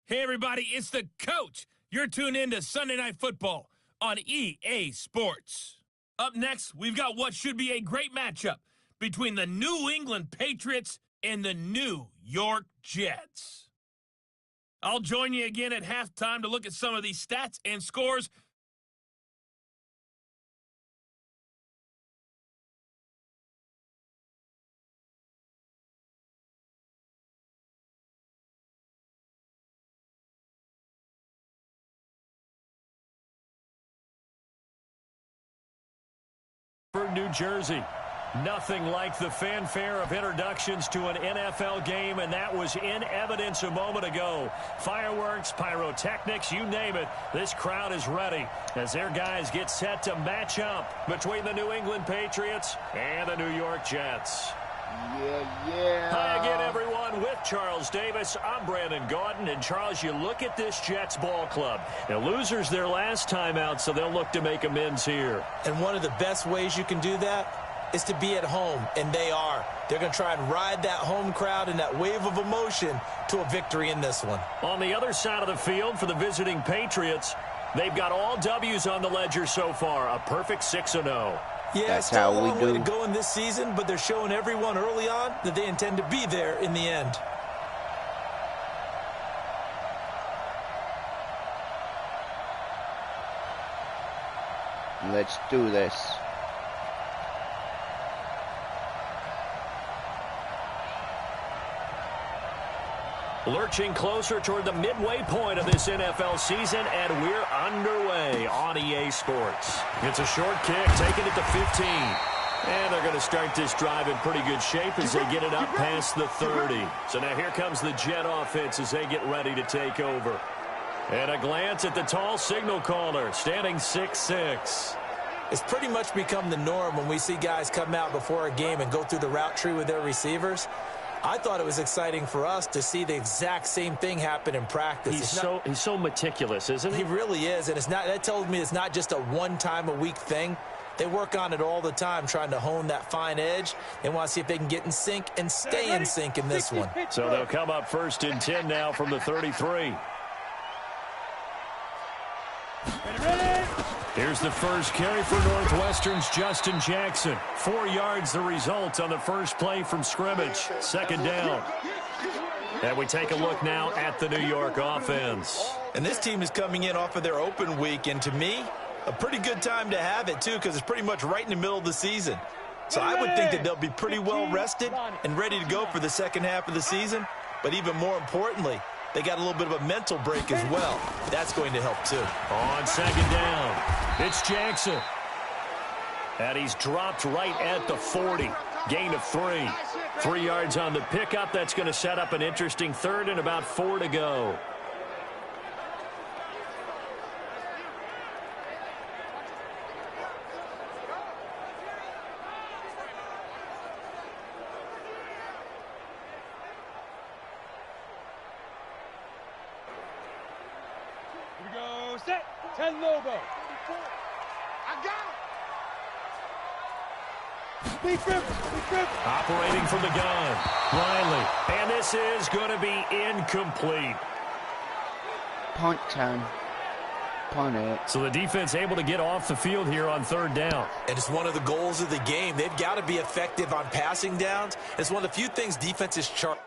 Hey, everybody, it's the coach. You're tuned in to Sunday Night Football on EA Sports. Up next, we've got what should be a great matchup between the New England Patriots and the New York Jets. I'll join you again at halftime to look at some of these stats and scores. New Jersey. Nothing like the fanfare of introductions to an NFL game, and that was in evidence a moment ago. Fireworks, pyrotechnics, you name it. This crowd is ready as their guys get set to match up between the New England Patriots and the New York Jets. Yeah. Hi again, everyone. With Charles Davis, I'm Brandon Gaudin. And, Charles, you look at this Jets ball club. Now, losers their last time out, so they'll look to make amends here. And one of the best ways you can do that is to be at home, and they are. They're going to try and ride that home crowd and that wave of emotion to a victory in this one. On the other side of the field for the visiting Patriots, they've got all W's on the ledger so far, a perfect 6-0. Yeah, that's still how a we long do. way to go in this season, but they're showing everyone early on that they intend to be there in the end. Let's do this. Lurching closer toward the midway point of this NFL season, and we're underway on EA Sports. It's a short kick, taking it to 15. And they're going to start this drive in pretty good shape as they get it up past the 30. So now here comes the Jet offense as they get ready to take over. And a glance at the tall signal caller, standing 6'6". It's pretty much become the norm when we see guys come out before a game and go through the route tree with their receivers. I thought it was exciting for us to see the exact same thing happen in practice. He's so meticulous, isn't he? He really is, and that tells me it's not just a one-time-a-week thing. They work on it all the time, trying to hone that fine edge. They want to see if they can get in sync and stay in sync in this one. So they'll come up 1st and 10 now from the 33. Here's the first carry for Northwestern's Justin Jackson. 4 yards the result on the first play from scrimmage. 2nd down. And we take a look now at the New York offense. And this team is coming in off of their open week, and to me, a pretty good time to have it, too, because it's pretty much right in the middle of the season. So I would think that they'll be pretty well rested and ready to go for the second half of the season. But even more importantly, they got a little bit of a mental break as well. That's going to help, too. On 2nd down, it's Jackson. And he's dropped right at the 40. Gain of 3. 3 yards on the pickup. That's going to set up an interesting 3rd and about 4 to go. Here we go, set, 10 Lobo. I got it. Big Rivers. Operating from the gun, Riley. And this is going to be incomplete. Punt time. Punt it. So the defense able to get off the field here on 3rd down. And it's one of the goals of the game. They've got to be effective on passing downs. It's one of the few things defenses chart.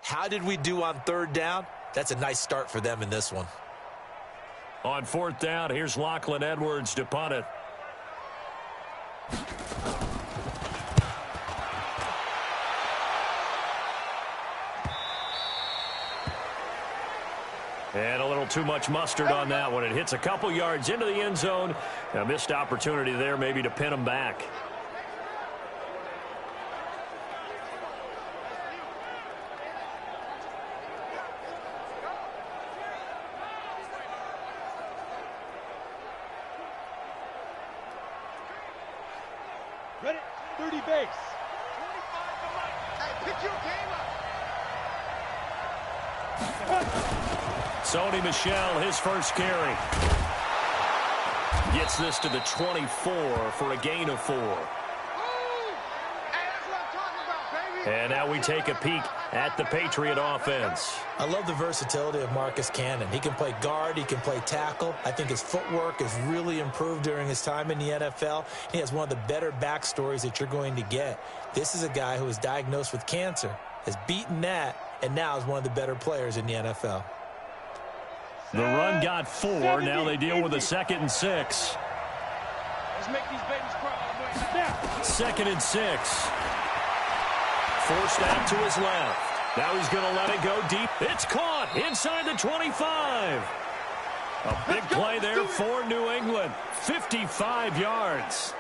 How did we do on third down? That's a nice start for them in this one. On fourth down, here's Lachlan Edwards to punt it. And a little too much mustard on that one. It hits a couple yards into the end zone. A missed opportunity there maybe to pin them back. Ready? 30 base. Hey, pick your game up. Sony Michel, his first carry. Gets this to the 24 for a gain of 4. Hey, that's what I'm talking about, baby. And now we take a peek at the Patriot offense. I love the versatility of Marcus Cannon. He can play guard. He can play tackle. I think his footwork has really improved during his time in the NFL. He has one of the better backstories that you're going to get. This is a guy who was diagnosed with cancer, has beaten that, and now is one of the better players in the NFL. The run got 4. Now they deal with a 2nd and 6. Let's make these babies cry. Snap. 2nd and 6. Forced out to his left. Now he's going to let it go deep. It's caught inside the 25. A big play there for New England. 55 yards.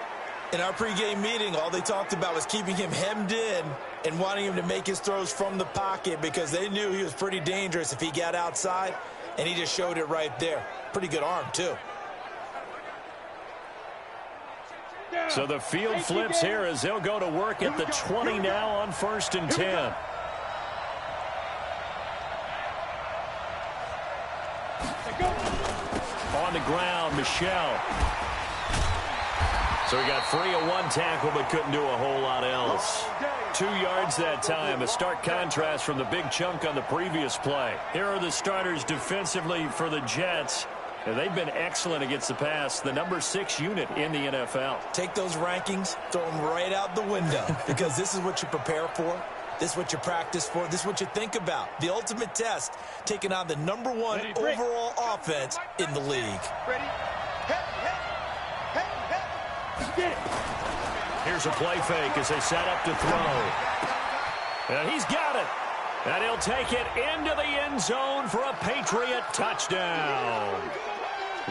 In our pregame meeting, all they talked about was keeping him hemmed in and wanting him to make his throws from the pocket because they knew he was pretty dangerous if he got outside, and he just showed it right there. Pretty good arm, too. So the field flips here as they'll go to work at the 20 now on 1st and 10. On the ground, Michel. So he got free of one tackle but couldn't do a whole lot else. 2 yards that time, a stark contrast from the big chunk on the previous play. Here are the starters defensively for the Jets. And they've been excellent against the pass, the number 6 unit in the NFL. Take those rankings, throw them right out the window because this is what you prepare for. This is what you practice for. This is what you think about. The ultimate test, taking on the number 1 overall offense in the league. Ready? Hey, hey, hey, hey. Here's a play fake as they set up to throw. And he's got it. And he'll take it into the end zone for a Patriot touchdown.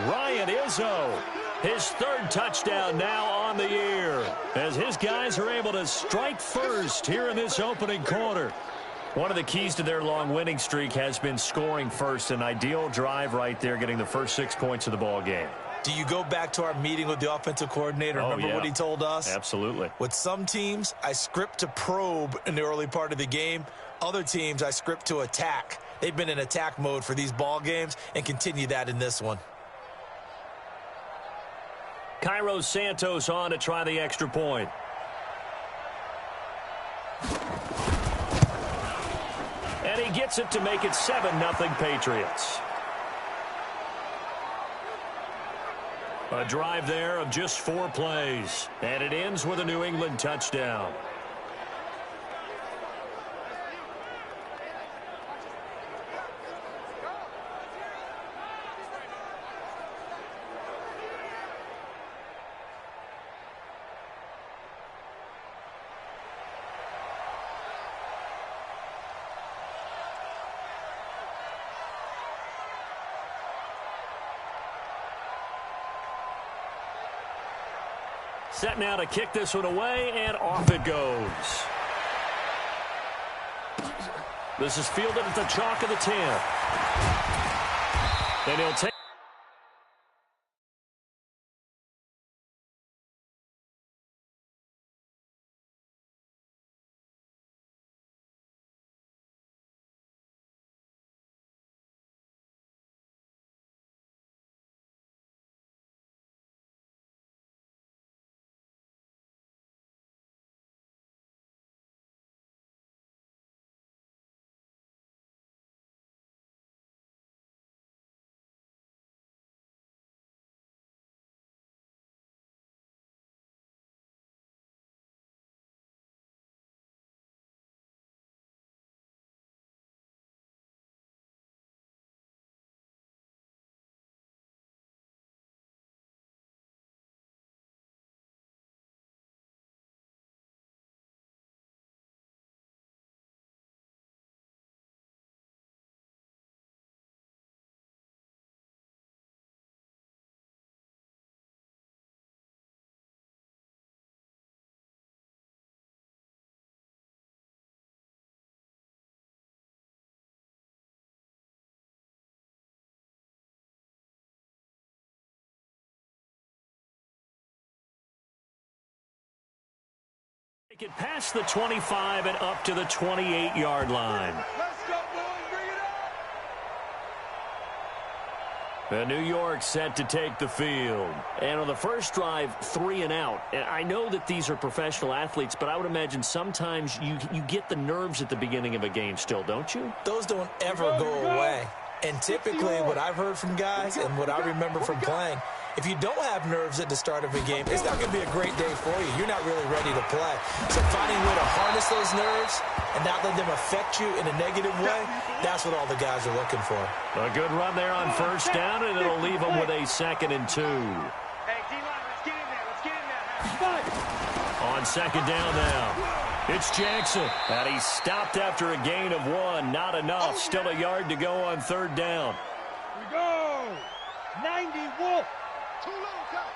Ryan Izzo, his 3rd touchdown now on the year, as his guys are able to strike first here in this opening quarter. One of the keys to their long winning streak has been scoring first. An ideal drive right there, getting the first 6 points of the ball game. Do you go back to our meeting with the offensive coordinator? Remember what he told us? Absolutely. With some teams, I script to probe in the early part of the game. Other teams, I script to attack. They've been in attack mode for these ball games and continue that in this one. Cairo Santos on to try the extra point. And he gets it to make it 7-0 Patriots. A drive there of just 4 plays. And it ends with a New England touchdown. Set now to kick this one away, and off it goes. This is fielded at the chalk of the 10. And he'll take Take it past the 25 and up to the 28-yard line. Let's go, boys. Bring it up. And New York set to take the field. And on the first drive, 3 and out. And I know that these are professional athletes, but I would imagine sometimes you get the nerves at the beginning of a game still, don't you? Those don't ever go away. And typically what I've heard from guys and what I remember from playing, if you don't have nerves at the start of a game, it's not going to be a great day for you. You're not really ready to play. So finding a way to harness those nerves and not let them affect you in a negative way, that's what all the guys are looking for. A good run there on first down, and it'll leave them with a 2nd and 2. Hey, D-line, let's get in there. Let's get in there. On second down now. It's Jackson, and he's stopped after a gain of 1. Not enough. Still a yard to go on 3rd down. We go. 90 Wolf. Too low, count.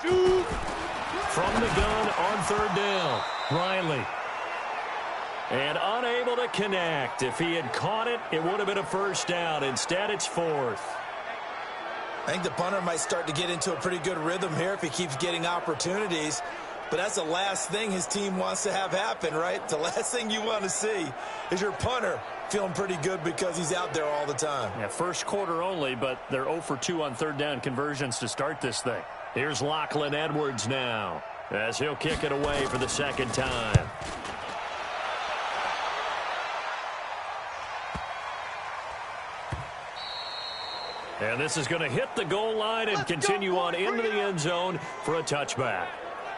Shoot. From the gun on 3rd down, Riley. And unable to connect. If he had caught it, it would have been a 1st down. Instead, it's 4th. I think the punter might start to get into a pretty good rhythm here if he keeps getting opportunities. But that's the last thing his team wants to have happen, right? The last thing you want to see is your punter feeling pretty good because he's out there all the time. Yeah, first quarter only, but they're 0 for 2 on 3rd down conversions to start this thing. Here's Lachlan Edwards now as he'll kick it away for the 2nd time. And this is going to hit the goal line and continue on into the end zone for a touchback.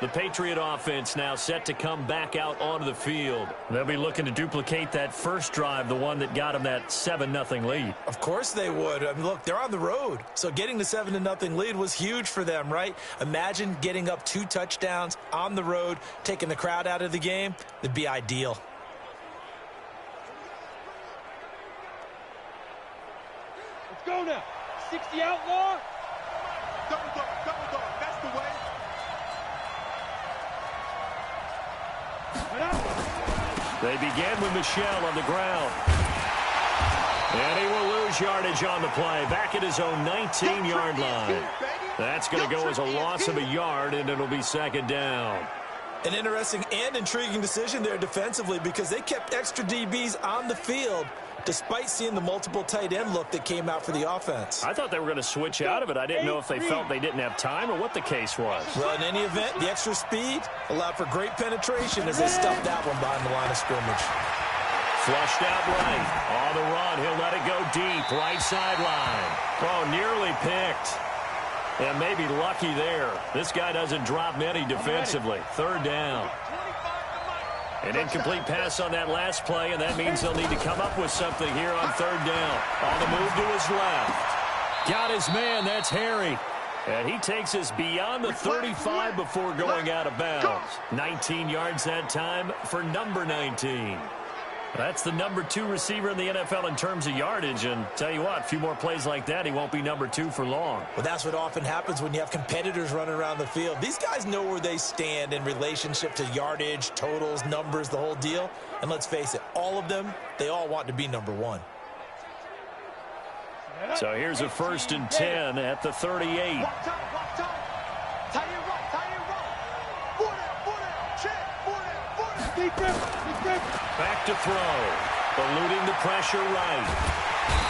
The Patriot offense now set to come back out onto the field. They'll be looking to duplicate that first drive, the one that got them that 7-0 lead. Of course they would. I mean, look, they're on the road. So getting the 7-0 lead was huge for them, right? Imagine getting up 2 touchdowns on the road, taking the crowd out of the game. That'd be ideal. Let's go now. 60 outlaw. Double dog, double dog. That's the way. They begin with Michel on the ground. And he will lose yardage on the play. Back at his own 19-yard line. That's going to go as a loss of a yard, and it'll be 2nd down. An interesting and intriguing decision there defensively because they kept extra DBs on the field despite seeing the multiple tight end look that came out for the offense. I thought they were going to switch out of it. I didn't know if they felt they didn't have time or what the case was. Well, in any event, the extra speed allowed for great penetration as they stuffed that one behind the line of scrimmage. Flushed out right. On the run, he'll let it go deep. Right sideline. Oh, nearly picked. And maybe lucky there. This guy doesn't drop many defensively. 3rd down. An incomplete pass on that last play, and that means they'll need to come up with something here on 3rd down. On the move to his left. Got his man, that's Harry. And he takes us beyond the 35 before going out of bounds. 19 yards that time for number 19. That's the number 2 receiver in the NFL in terms of yardage. And tell you what, a few more plays like that, he won't be number 2 for long. Well, that's what often happens when you have competitors running around the field. These guys know where they stand in relationship to yardage, totals, numbers, the whole deal. And let's face it, all of them, they all want to be number 1. So here's a 1st and 10 at the 38. Walk time, walk time. Tight end right, tight end right. 4 down, check, 4 down. Deep grip. Back to throw. Eluding the pressure right.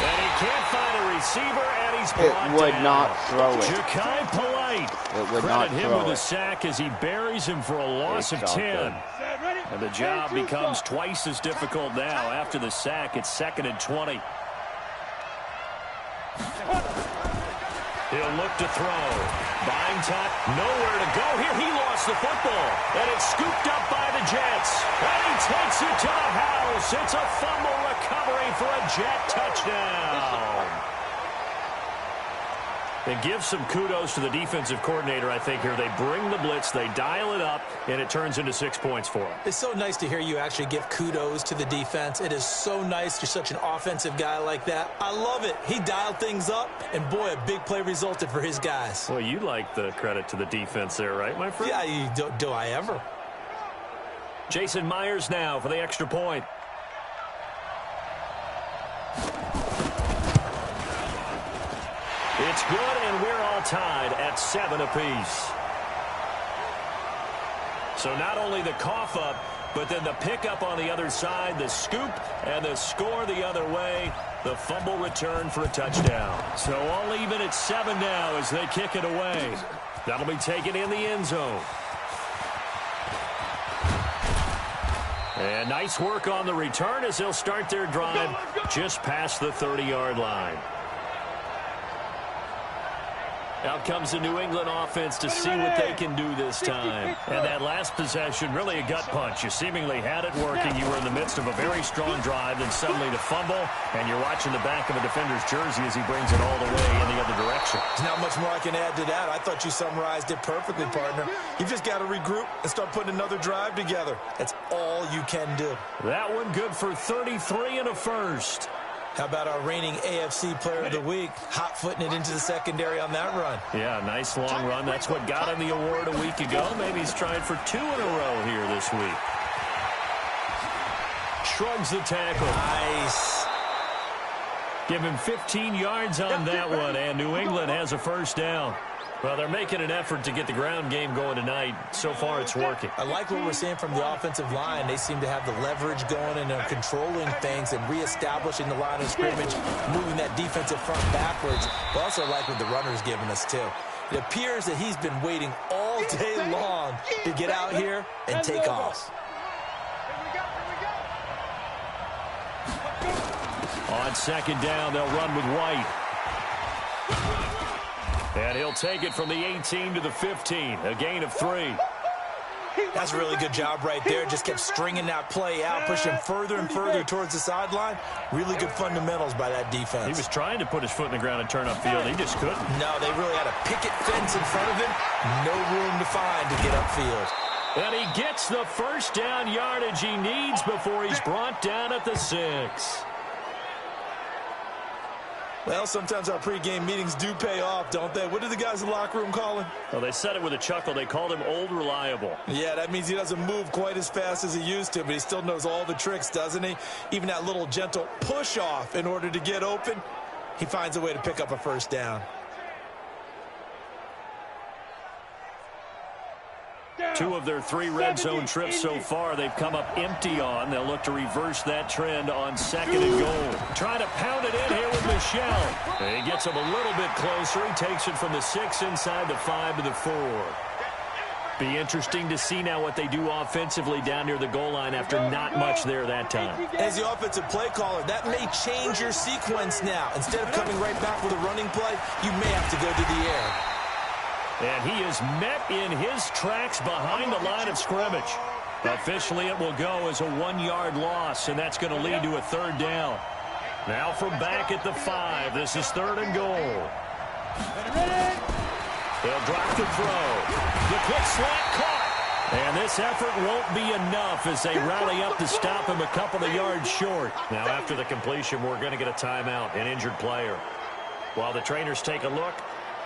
And he can't find a receiver, and he's brought It would down. not throw it. Ja'Kai Polite. It would Credit not him throw with a it. sack as he buries him for a loss of It's all 10. good. Set, ready. And the job becomes twice as difficult now. After the sack, it's 2nd and 20. He'll look to throw. Buying time. Nowhere to go here. He lost the football. And it's scooped up by the Jets. And he takes it to the house. It's a fumble recovery for a Jet touchdown. And give some kudos to the defensive coordinator, I think, here. They bring the blitz, they dial it up, and it turns into 6 points for them. It's so nice to hear you actually give kudos to the defense. It is so nice. You're such an offensive guy like that. I love it. He dialed things up, and boy, a big play resulted for his guys. Well, you like the credit to the defense there, right, my friend? Yeah, do I ever? Jason Myers now for the extra point. It's good, and we're all tied at 7 apiece. So not only the cough up, but then the pickup on the other side, the scoop, and the score the other way. The fumble return for a touchdown. So all even at 7 now as they kick it away. That'll be taken in the end zone. And nice work on the return as they'll start their drive just past the 30-yard line. Out comes the New England offense to see what they can do this time. And that last possession, really a gut punch. You seemingly had it working. You were in the midst of a very strong drive, then suddenly to fumble, and you're watching the back of a defender's jersey as he brings it all the way in the other direction. There's not much more I can add to that. I thought you summarized it perfectly, partner. You've just got to regroup and start putting another drive together. That's all you can do. That one good for 33 and a first. How about our reigning AFC Player of the Week, hot-footing it into the secondary on that run? Yeah, nice long run. That's what got him the award a week ago. Maybe he's trying for 2 in a row here this week. Shrugs the tackle. Nice. Give him 15 yards on that one, and New England has a first down. Well, they're making an effort to get the ground game going tonight. So far, it's working. I like what we're seeing from the offensive line. They seem to have the leverage going and are controlling things and reestablishing the line of scrimmage, moving that defensive front backwards. I also like what the runner's giving us, too. It appears that he's been waiting all day long to get out here and take off. On second down, they'll run with White. And he'll take it from the 18 to the 15, a gain of 3. That's a really good job right there. Just kept stringing that play out, pushing further and further towards the sideline. Really good fundamentals by that defense. He was trying to put his foot in the ground and turn upfield. He just couldn't. No, they really had a picket fence in front of him. No room to find to get upfield. And he gets the first down yardage he needs before he's brought down at the 6. Well, sometimes our pregame meetings do pay off, don't they? What did the guys in the locker room call him? Well, they said it with a chuckle. They called him Old Reliable. Yeah, that means he doesn't move quite as fast as he used to, but he still knows all the tricks, doesn't he? Even that little gentle push-off in order to get open, he finds a way to pick up a first down. 2 of their 3 red zone trips so far they've come up empty on. They'll look to reverse that trend on second and goal. Trying to pound it in here with Michel. He gets him a little bit closer. He takes it from the 6 inside the 5 to the 4. Be interesting to see now what they do offensively down near the goal line after not much there that time. As the offensive play caller, that may change your sequence now. Instead of coming right back with a running play, you may have to go to the air. And he is met in his tracks behind the line of scrimmage. Officially, it will go as a 1-yard loss, and that's going to lead to a 3rd down. Now from back at the 5, this is 3rd and goal. They'll drop the throw. The quick slant caught. And this effort won't be enough as they rally up to stop him a couple of yards short. Now after the completion, we're going to get a timeout, an injured player. While the trainers take a look,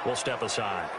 we'll step aside.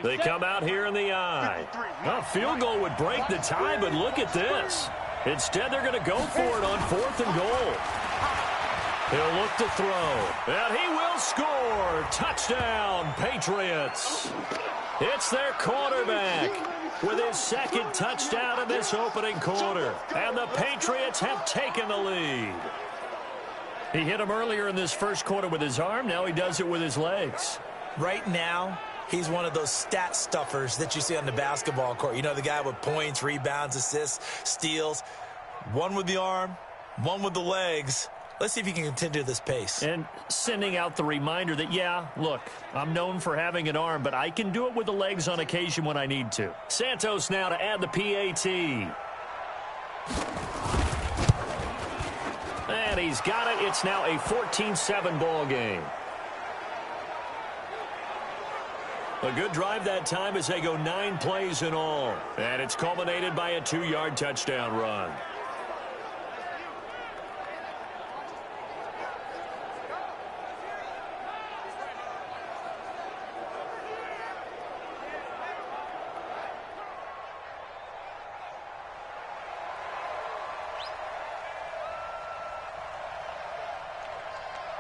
They come out here in the eye. A field goal would break the tie, but look at this. Instead, they're going to go for it on 4th and goal. He'll look to throw, and he will score. Touchdown, Patriots. It's their quarterback with his 2nd touchdown in this opening quarter, and the Patriots have taken the lead. He hit him earlier in this first quarter with his arm. Now he does it with his legs. Right now, he's one of those stat stuffers that you see on the basketball court. You know, the guy with points, rebounds, assists, steals. One with the arm, one with the legs. Let's see if he can continue this pace. And sending out the reminder that, yeah, look, I'm known for having an arm, but I can do it with the legs on occasion when I need to. Santos now to add the PAT. And he's got it. It's now a 14-7 ball game. A good drive that time as they go 9 plays in all. And it's culminated by a 2-yard touchdown run.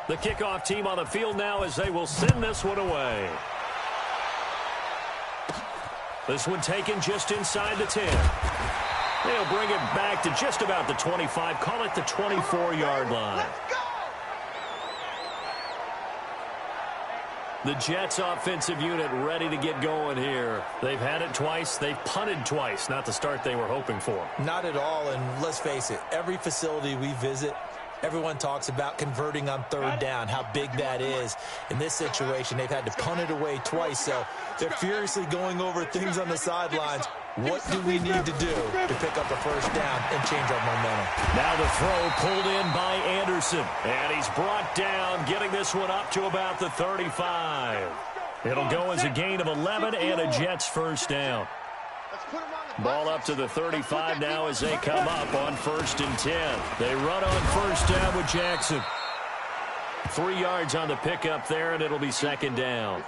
The kickoff team on the field now as they will send this one away. This one taken just inside the 10. They'll bring it back to just about the 25. Call it the 24-yard line. The Jets offensive unit ready to get going here. They've had it twice. They've punted twice. Not the start they were hoping for. Not at all, and let's face it, every facility we visit, everyone talks about converting on third down, how big that is. In this situation, they've had to punt it away twice, so they're furiously going over things on the sidelines. What do we need to do to pick up the first down and change our momentum? Now the throw pulled in by Anderson, and he's brought down, getting this one up to about the 35. It'll go as a gain of 11 and a Jets first down. Ball up to the 35 now as they come up on 1st and 10. They run on first down with Jackson. 3 yards on the pickup there, and it'll be 2nd down.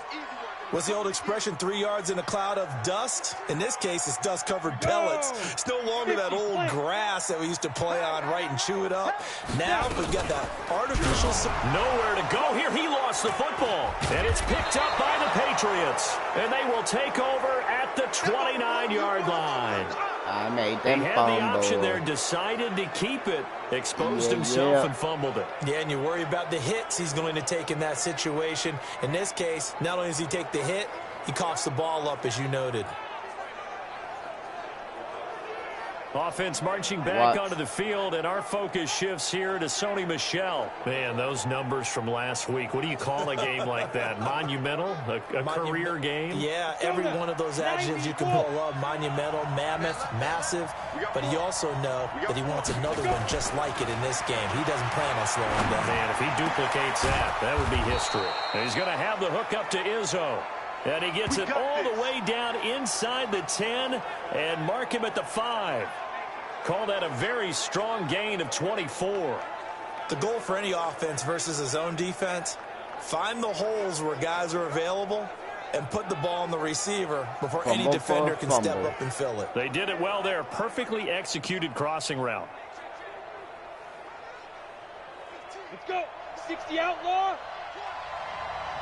What's the old expression, 3 yards in a cloud of dust? In this case, it's dust-covered pellets. It's no longer that old grass that we used to play on, right, and chew it up. Now we've got that artificial... Nowhere to go here. He lost the football, and it's picked up by the Patriots. And they will take over at the 29-yard line. I made them he had fumble. the option there, decided to keep it, exposed himself and fumbled it. Yeah, and you worry about the hits he's going to take in that situation. In this case, not only does he take the hit, he coughs the ball up, as you noted. Offense marching back onto the field, and our focus shifts here to Sony Michel. Man, those numbers from last week. What do you call a game like that? Monumental? A career game? Yeah, every one of those adjectives you can pull up. Monumental, mammoth, massive. But you also know that he wants another one just like it in this game. He doesn't plan on slowing down. Man, if he duplicates that, that would be history. And he's going to have the hook up to Izzo. And he gets it all the way down inside the 10 and mark him at the 5. Call that a very strong gain of 24. The goal for any offense versus his own defense, find the holes where guys are available and put the ball on the receiver before any defender can step up and fill it. They did it well there. Perfectly executed crossing route. Let's go. 60 outlaw.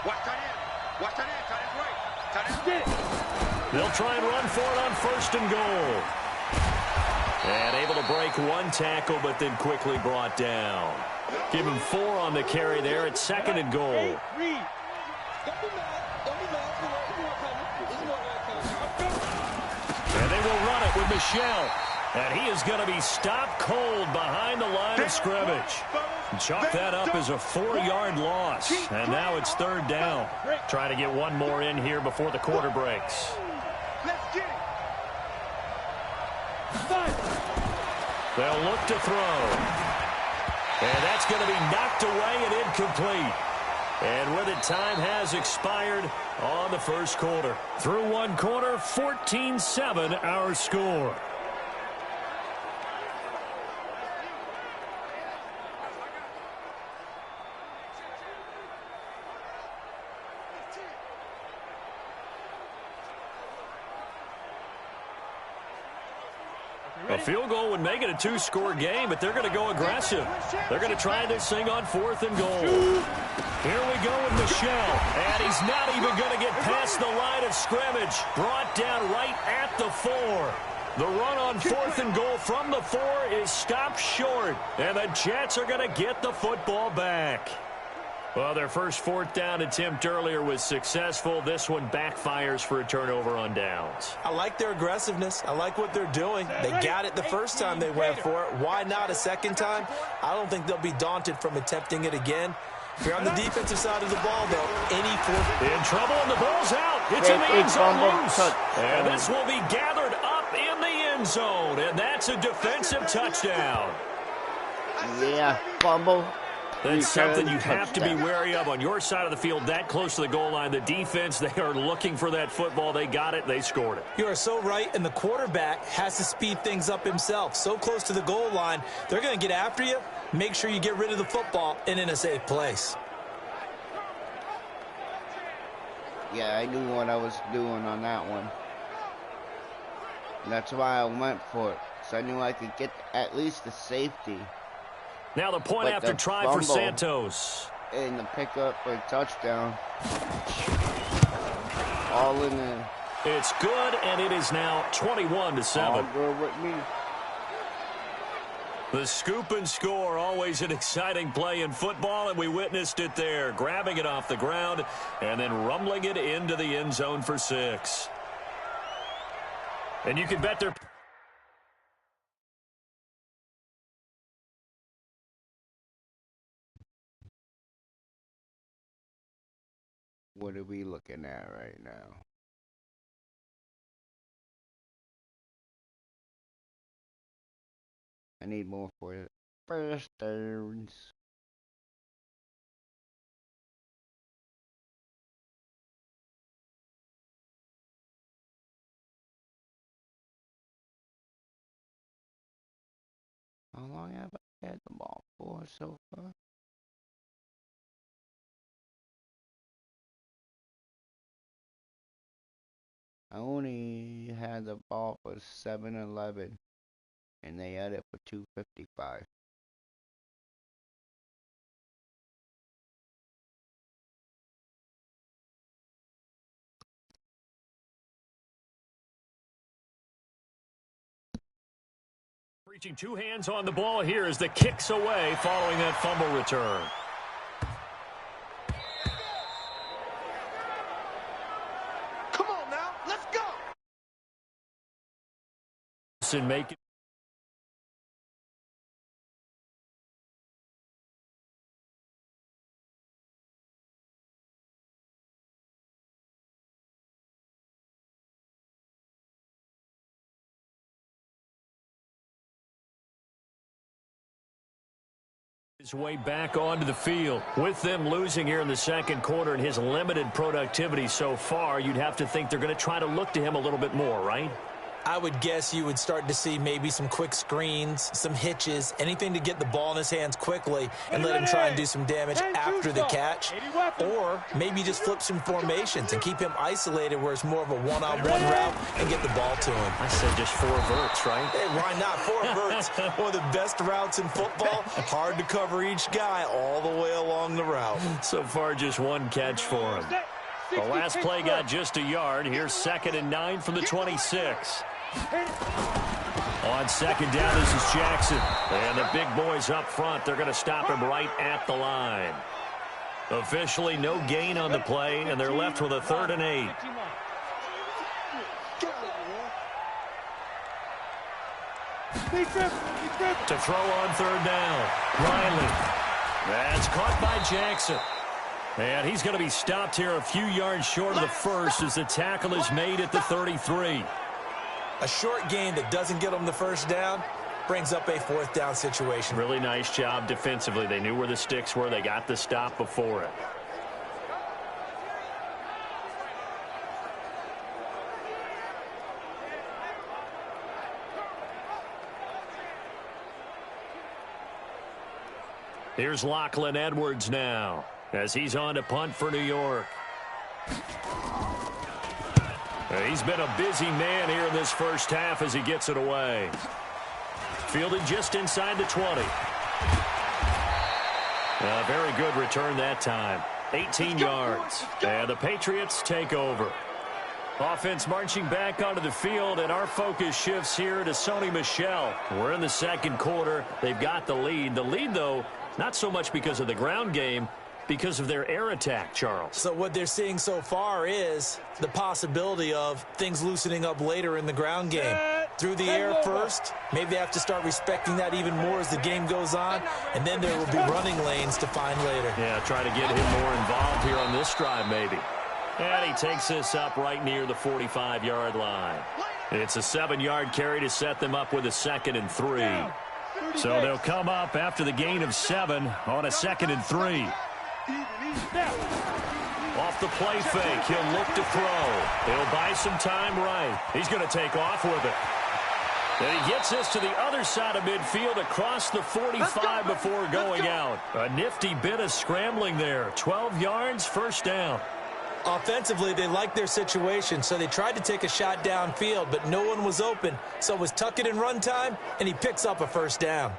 Watch tight end. Watch tight end. Tight end's right. Tight end's Get it. They'll try and run for it on 1st and goal. And able to break one tackle, but then quickly brought down. Give him 4 on the carry there at 2nd and goal. Hey, read. And they will run it with Michel. And he is going to be stopped cold behind the line of scrimmage. Chalk that up as a 4-yard loss. And now it's 3rd down. Trying to get one more in here before the quarter breaks. Let's get it. They'll look to throw. And that's going to be knocked away and incomplete. And with it, time has expired on the first quarter. Through one quarter, 14-7 our score. A field goal would make it a 2-score game, but they're going to go aggressive. They're going to try this thing on 4th and goal. Here we go with Michel, and he's not even going to get past the line of scrimmage. Brought down right at the 4. The run on 4th and goal from the 4 is stopped short, and the Jets are going to get the football back. Well, their first fourth down attempt earlier was successful. This one backfires for a turnover on downs. I like their aggressiveness. I like what they're doing. They got it the first time they went for it. Why not a second time? I don't think they'll be daunted from attempting it again. If you're on the defensive side of the ball, though, any fourth... In trouble, and the ball's out. It's in the end zone loose. And this will be gathered up in the end zone, and that's a defensive touchdown. Yeah, fumble. That's something you have to be wary of on your side of the field, that close to the goal line. The defense, they are looking for that football. They got it. They scored it. You are so right, and the quarterback has to speed things up himself. So close to the goal line, they're going to get after you. Make sure you get rid of the football and in a safe place. Yeah, I knew what I was doing on that one. And that's why I went for it. So I knew I could get at least the safety. Now the point after try for Santos. And the pickup for a touchdown. All in there. It's good, and it is now 21-7. All good with me. The scoop and score, always an exciting play in football, and we witnessed it there. Grabbing it off the ground and then rumbling it into the end zone for 6. And you can bet they're... What are we looking at right now? I need more for it. First downs. How long have I had the ball for so far? I only had the ball for 7-11, and they had it for 2:55. Reaching two hands on the ball here as the kicks away following that fumble return. Come on now, let's go. And make it. His way back onto the field. With them losing here in the second quarter and his limited productivity so far, you'd have to think they're going to try to look to him a little bit more, right? I would guess you would start to see maybe some quick screens, some hitches, anything to get the ball in his hands quickly and let him try and do some damage after the catch. Or maybe just flip some formations and keep him isolated where it's more of a one-on-one route and get the ball to him. I said just 4 verts, right? Hey, why not? 4 verts, one of the best routes in football. Hard to cover each guy all the way along the route. So far, just 1 catch for him. The last play got just a yard. Here's 2nd and 9 from the 26. On second down, this is Jackson. And the big boys up front, they're going to stop him right at the line. Officially no gain on the play, and they're left with a 3rd and 8. To throw on 3rd down. Riley. That's caught by Jackson. And he's going to be stopped here a few yards short of the first as the tackle is made at the 33. A short gain that doesn't get them the first down brings up a 4th down situation. Really nice job defensively. They knew where the sticks were. They got the stop before it. Here's Lachlan Edwards now as he's on to punt for New York. He's been a busy man here in this first half as he gets it away. Fielded just inside the 20. A very good return that time. 18 yards. And the Patriots take over. Offense marching back onto the field, and our focus shifts here to Sony Michel. We're in the second quarter. They've got the lead. The lead, though, not so much because of the ground game, because of their air attack, Charles. So what they're seeing so far is the possibility of things loosening up later in the ground game. Through the air first, maybe they have to start respecting that even more as the game goes on, and then there will be running lanes to find later. Yeah, try to get him more involved here on this drive maybe. And he takes this up right near the 45-yard line. It's a 7-yard carry to set them up with a 2nd and 3. So they'll come up after the gain of 7 on a 2nd and 3. Off the play fake, he'll look to throw. He'll buy some time right. He's going to take off with it. And he gets this to the other side of midfield across the 45 before going out. A nifty bit of scrambling there. 12 yards, first down. Offensively, they liked their situation, so they tried to take a shot downfield, but no one was open. So it was tuck it in run time, and he picks up a first down.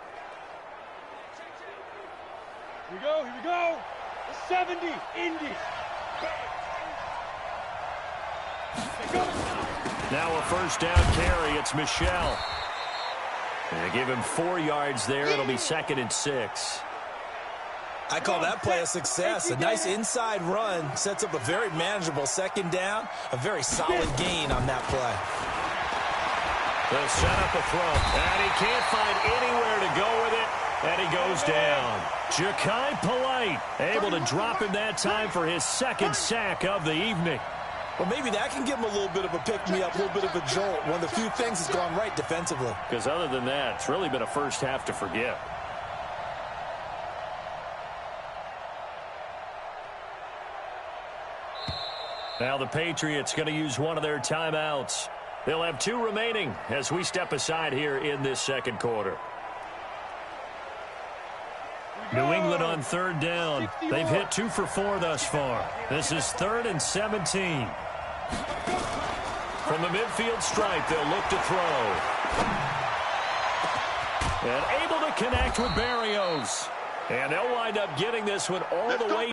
Here we go. 70, Indy. Now a first down carry. It's Michel. And they give him 4 yards there. It'll be 2nd and 6. I call that play a success. A nice inside run sets up a very manageable 2nd down. A very solid gain on that play. They'll set up a throw. And he can't find anywhere to go with it. And he goes down. Ja'Kai Polite able to drop him that time for his 2nd sack of the evening. Well, maybe that can give him a little bit of a pick-me-up, a little bit of a jolt. One of the few things that's gone right defensively. Because other than that, it's really been a first half to forget. Now the Patriots going to use one of their timeouts. They'll have 2 remaining as we step aside here in this 2nd quarter. New England on 3rd down. They've hit 2 for 4 thus far. This is 3rd and 17. From the midfield stripe, they'll look to throw. And able to connect with Berrios. And they'll wind up getting this one all the way.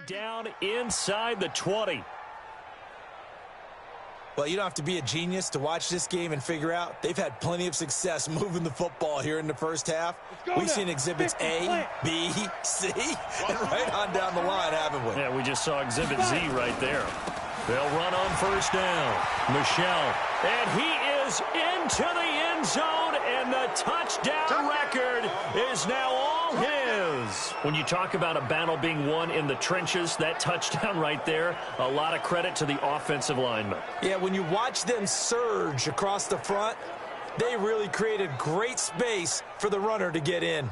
Down inside the 20. Well, you don't have to be a genius to watch this game and figure out they've had plenty of success moving the football here in the first half. We've seen exhibits A, B, C, and right on down the line, haven't we? Yeah, we just saw exhibit Z right there. They'll run on first down. Michel, and he is into the end zone, and the touchdown record is now all his. When you talk about a battle being won in the trenches, that touchdown right there, a lot of credit to the offensive linemen. Yeah, when you watch them surge across the front, they really created great space for the runner to get in.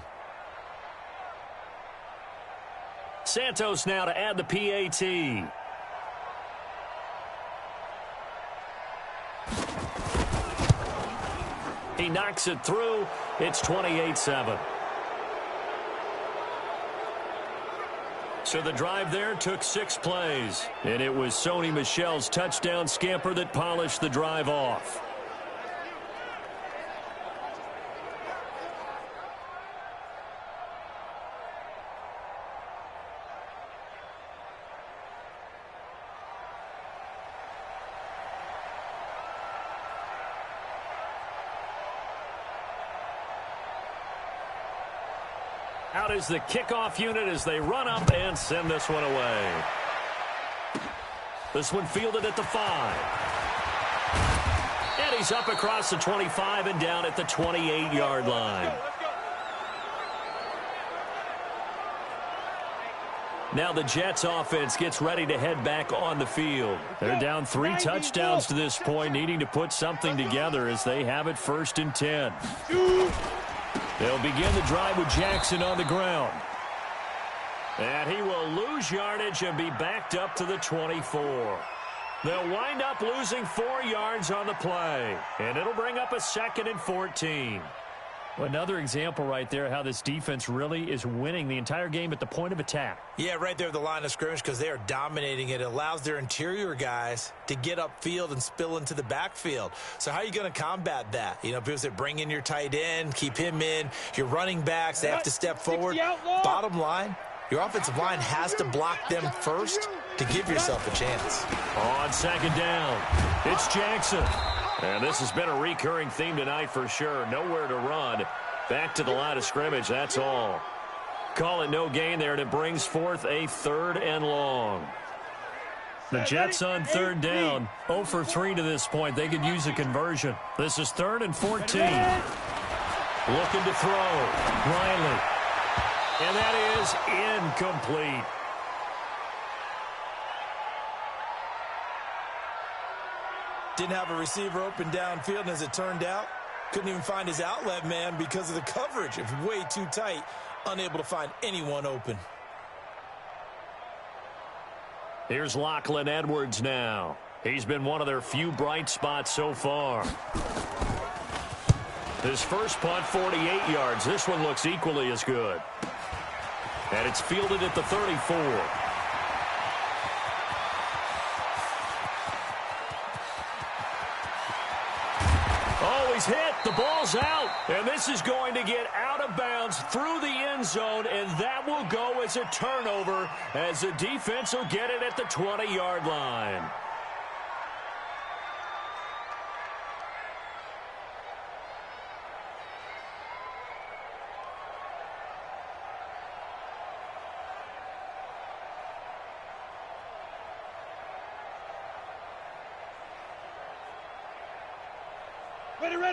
Santos now to add the PAT. He knocks it through. It's 28-7. So the drive there took 6 plays. And it was Sony Michel's touchdown scamper that polished the drive off. Out is the kickoff unit as they run up and send this one away. This one fielded at the 5. And he's up across the 25 and down at the 28-yard line. Now the Jets offense gets ready to head back on the field. They're down 3 touchdowns to this point, needing to put something together as they have it 1st and 10. They'll begin the drive with Jackson on the ground. And he will lose yardage and be backed up to the 24. They'll wind up losing 4 yards on the play. And it'll bring up a 2nd and 14. Another example right there how this defense really is winning the entire game at the point of attack. Yeah, right there at the line of scrimmage because they are dominating it. It allows their interior guys to get upfield and spill into the backfield. So how are you going to combat that? You know, people say bring in your tight end, keep him in. Your running backs, they have to step forward. Bottom line, your offensive line has to block them first to give yourself a chance. On 2nd down, it's Jackson. And this has been a recurring theme tonight for sure. Nowhere to run. Back to the line of scrimmage, that's all. Call it no gain there, and it brings forth a 3rd and long. The Jets on 3rd down, 0 for 3 to this point. They could use a conversion. This is 3rd and 14. Looking to throw. Riley. And that is incomplete. Didn't have a receiver open downfield, and as it turned out, couldn't even find his outlet man because of the coverage. It was way too tight, unable to find anyone open. Here's Lachlan Edwards now. He's been one of their few bright spots so far. His first punt, 48 yards. This one looks equally as good. And it's fielded at the 34. Oh, he's hit. The ball's out. And this is going to get out of bounds through the end zone, and that will go as a turnover as the defense will get it at the 20-yard line.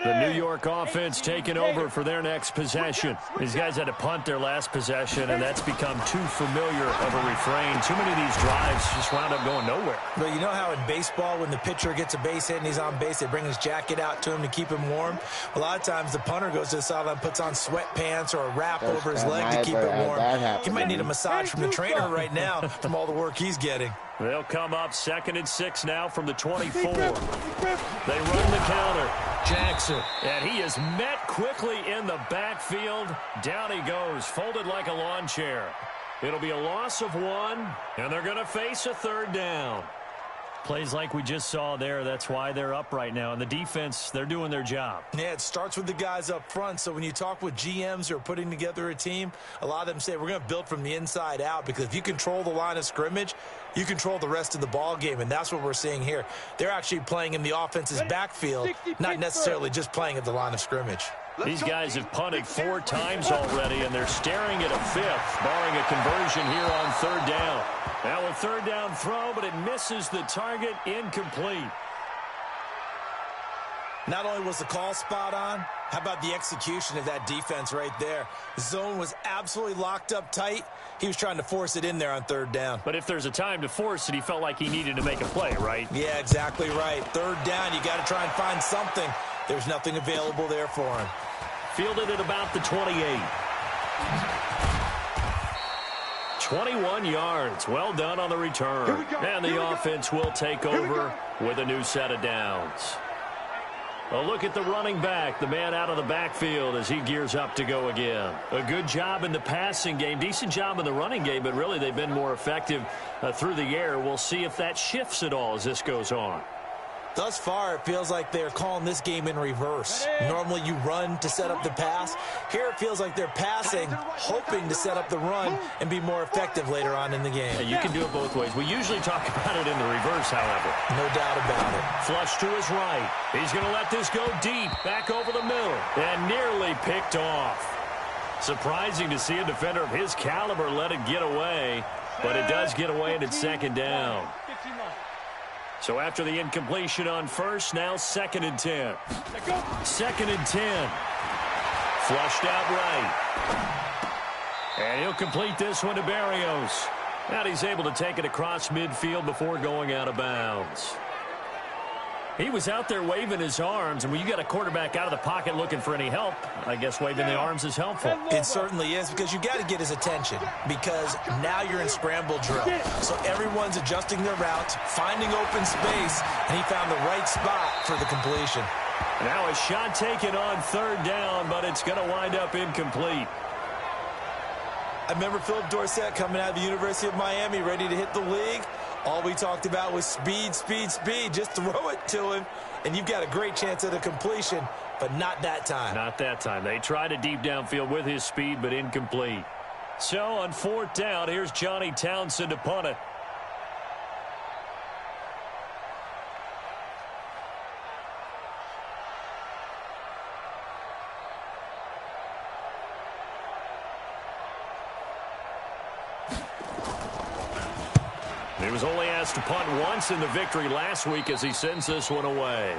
The New York offense taking over for their next possession. These guys had to punt their last possession, and that's become too familiar of a refrain. Too many of these drives just wound up going nowhere. But you know how in baseball, when the pitcher gets a base hit and he's on base, they bring his jacket out to him to keep him warm? A lot of times the punter goes to the sideline, puts on sweatpants or a wrap over his leg to keep it warm. He might need a massage from the trainer right now from all the work he's getting. They'll come up 2nd and 6 now from the 24. They run the counter. Jackson, and he is met quickly in the backfield. Down he goes, folded like a lawn chair. It'll be a loss of 1, and they're going to face a 3rd down. Plays like we just saw there, that's why they're up right now. And the defense, they're doing their job. Yeah, it starts with the guys up front. So when you talk with GMs who are putting together a team, a lot of them say we're going to build from the inside out, because if you control the line of scrimmage, you control the rest of the ball game, and that's what we're seeing here. They're actually playing in the offense's backfield, not necessarily just playing at the line of scrimmage. These guys have punted 4 times already, and they're staring at a 5th, barring a conversion here on 3rd down. Now a 3rd down throw, but it misses the target, incomplete. Not only was the call spot on, how about the execution of that defense right there? The zone was absolutely locked up tight. He was trying to force it in there on 3rd down. But if there's a time to force it, he felt like he needed to make a play, right? Yeah, exactly right. 3rd down, you got to try and find something. There's nothing available there for him. Fielded at about the 28. 21 yards. Well done on the return. And the offense will take over with a new set of downs. A look at the running back, the man out of the backfield as he gears up to go again. A good job in the passing game, decent job in the running game, but really they've been more effective through the air. We'll see if that shifts at all as this goes on. Thus far, it feels like they're calling this game in reverse. Normally you run to set up the pass. Here it feels like they're passing, hoping to set up the run and be more effective later on in the game. Yeah, you can do it both ways. We usually talk about it in the reverse, however. No doubt about it. Flush to his right. He's going to let this go deep, back over the middle, and nearly picked off. Surprising to see a defender of his caliber let it get away, but it does get away and it's 2nd down. So after the incompletion on 1st, now 2nd and 10. 2nd and 10. Flushed out right. And he'll complete this one to Berrios. And he's able to take it across midfield before going out of bounds. He was out there waving his arms, and when you got a quarterback out of the pocket looking for any help, I guess waving the arms is helpful. It certainly is, because you got to get his attention, because now you're in scramble drill. So everyone's adjusting their routes, finding open space, and he found the right spot for the completion. Now a shot taken on third down, but it's going to wind up incomplete. I remember Philip Dorsett coming out of the University of Miami, ready to hit the league. All we talked about was speed, speed, speed. Just throw it to him, and you've got a great chance at a completion, but not that time. Not that time. They tried a deep downfield with his speed, but incomplete. So on fourth down, here's Johnny Townsend to punt it. He was only asked to punt once in the victory last week as he sends this one away.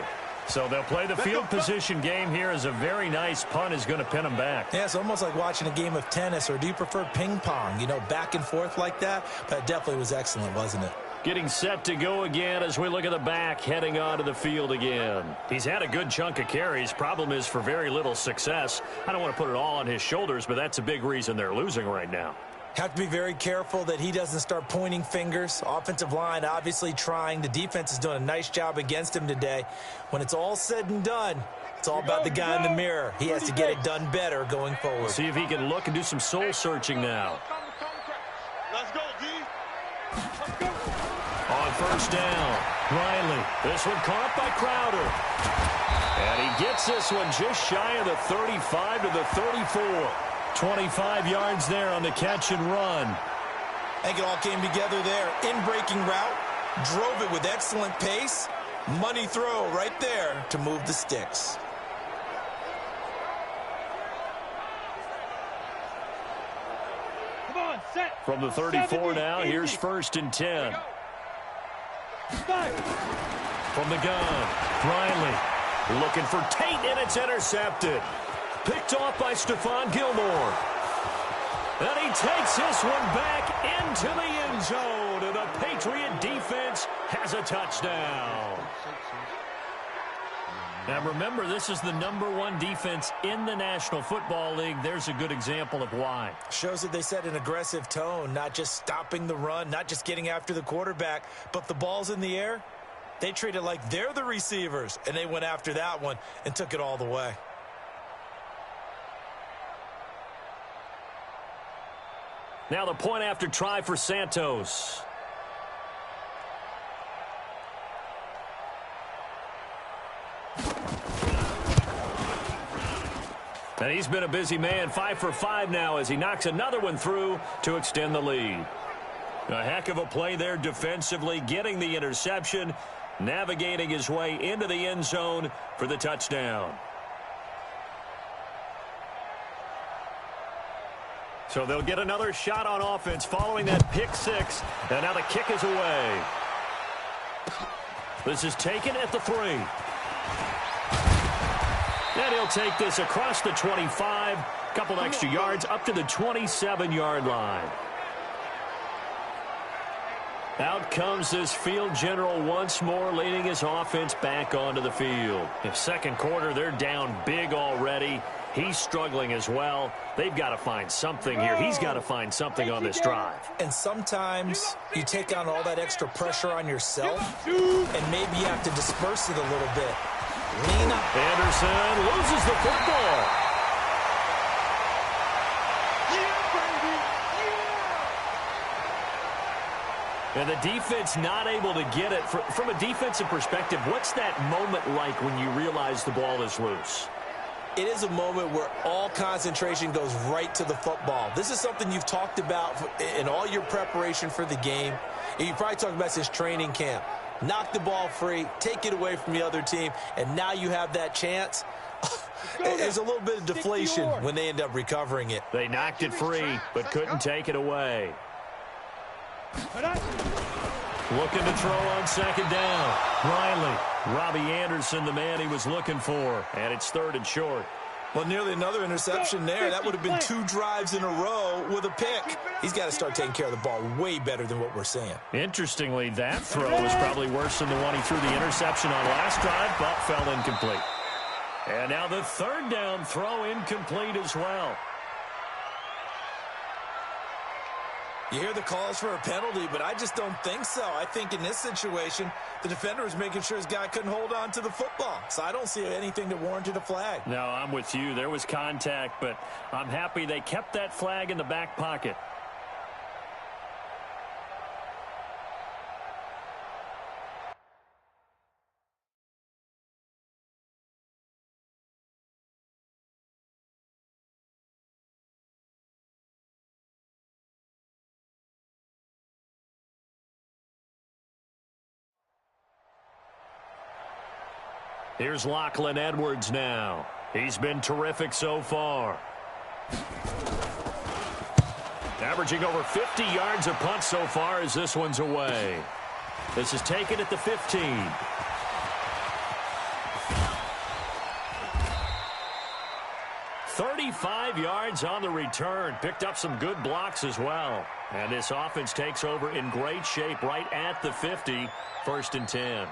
So they'll play the field position game here as a very nice punt is going to pin them back. Yeah, it's almost like watching a game of tennis, or do you prefer ping pong? You know, back and forth like that? But it definitely was excellent, wasn't it? Getting set to go again as we look at the back heading onto the field again. He's had a good chunk of carries. Problem is for very little success. I don't want to put it all on his shoulders, but that's a big reason they're losing right now. Have to be very careful that he doesn't start pointing fingers. Offensive line obviously trying. The defense is doing a nice job against him today. When it's all said and done, it's all about the guy in the mirror. He has to get it done better going forward. See if he can look and do some soul searching now. Let's go, D. On first down, Riley. This one caught by Crowder. And he gets this one just shy of the 35 to the 34. 25 yards there on the catch and run. I think it all came together there. In-breaking route, drove it with excellent pace. Money throw right there to move the sticks. Come on, set. From the 34 70, now, here's 80. first and 10. Stop. From the gun, Riley looking for Tate, and it's intercepted. Picked off by Stephon Gilmore. And he takes this one back into the end zone. And the Patriot defense has a touchdown. Now remember, this is the #1 defense in the National Football League. There's a good example of why. Shows that they set an aggressive tone, not just stopping the run, not just getting after the quarterback, but the ball's in the air. They treat it like they're the receivers, and they went after that one and took it all the way. Now the point after try for Santos. And he's been a busy man, 5 for 5 now as he knocks another one through to extend the lead. A heck of a play there defensively, getting the interception, navigating his way into the end zone for the touchdown. So they'll get another shot on offense following that pick six. And now the kick is away. This is taken at the 3. And he'll take this across the 25. Couple extra yards up to the 27-yard line. Out comes this field general once more, leading his offense back onto the field. In second quarter, they're down big already. He's struggling as well. They've got to find something here. He's got to find something on this drive. And sometimes you take on all that extra pressure on yourself, and maybe you have to disperse it a little bit. Lean up. Anderson loses the football. And the defense not able to get it. From a defensive perspective, what's that moment like when you realize the ball is loose? It is a moment where all concentration goes right to the football. This is something you've talked about in all your preparation for the game. And you probably talked about since training camp. Knock the ball free, take it away from the other team, and now you have that chance. There's a little bit of deflation when they end up recovering it. They knocked it free, but couldn't take it away. Looking to throw on second down. Riley. Robbie Anderson, the man he was looking for. And it's 3rd and short. Well, nearly another interception there. That would have been 2 drives in a row with a pick. He's got to start taking care of the ball way better than what we're seeing. Interestingly, that throw was probably worse than the one he threw the interception on last drive, but fell incomplete. And now the third down throw incomplete as well. You hear the calls for a penalty, but I just don't think so. I think in this situation, the defender was making sure his guy couldn't hold on to the football. So I don't see anything that warranted a flag. No, I'm with you. There was contact, but I'm happy they kept that flag in the back pocket. Here's Lachlan Edwards now. He's been terrific so far. Averaging over 50 yards a punt so far as this one's away. This is taken at the 15. "35 yards on the return. Picked up some good blocks as well. And this offense takes over in great shape right at the 50. 1st and 10.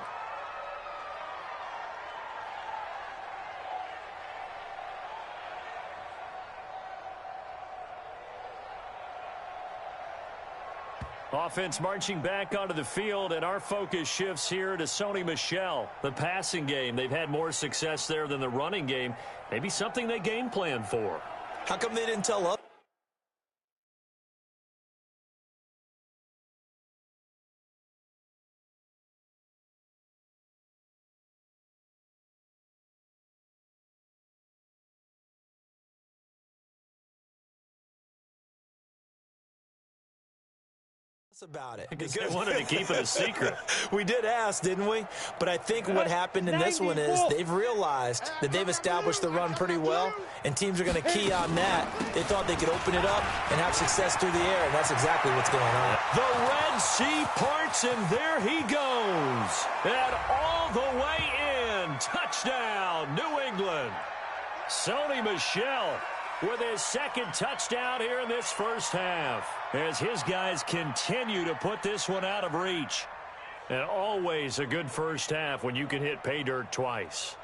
Offense marching back onto the field, and our focus shifts here to Sony Michel. The passing game, they've had more success there than the running game. Maybe something they game plan for. How come they didn't tell us? About it because they wanted to keep it a secret. We did ask, didn't we? But I think what happened in this one is they've realized that they've established the run pretty well, and teams are going to key on that. They thought they could open it up and have success through the air, and that's exactly what's going on. The Red Sea parts, and there he goes. And all the way in. Touchdown, New England. Sony Michel with his second touchdown here in this first half, as his guys continue to put this one out of reach. And always a good first half when you can hit pay dirt twice.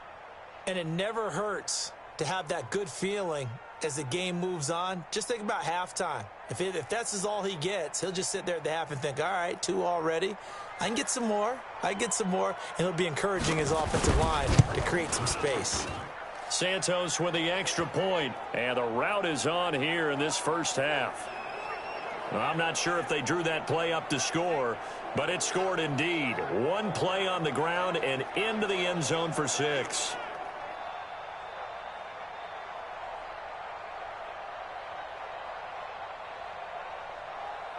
And it never hurts to have that good feeling as the game moves on. Just think about halftime. If that's all he gets, he'll just sit there at the half and think, all right, 2 already. I can get some more. I get some more. And he'll be encouraging his offensive line to create some space. Santos with the extra point, and the route is on here in this first half. I'm not sure if they drew that play up to score, but it scored indeed. 1 play on the ground and into the end zone for 6.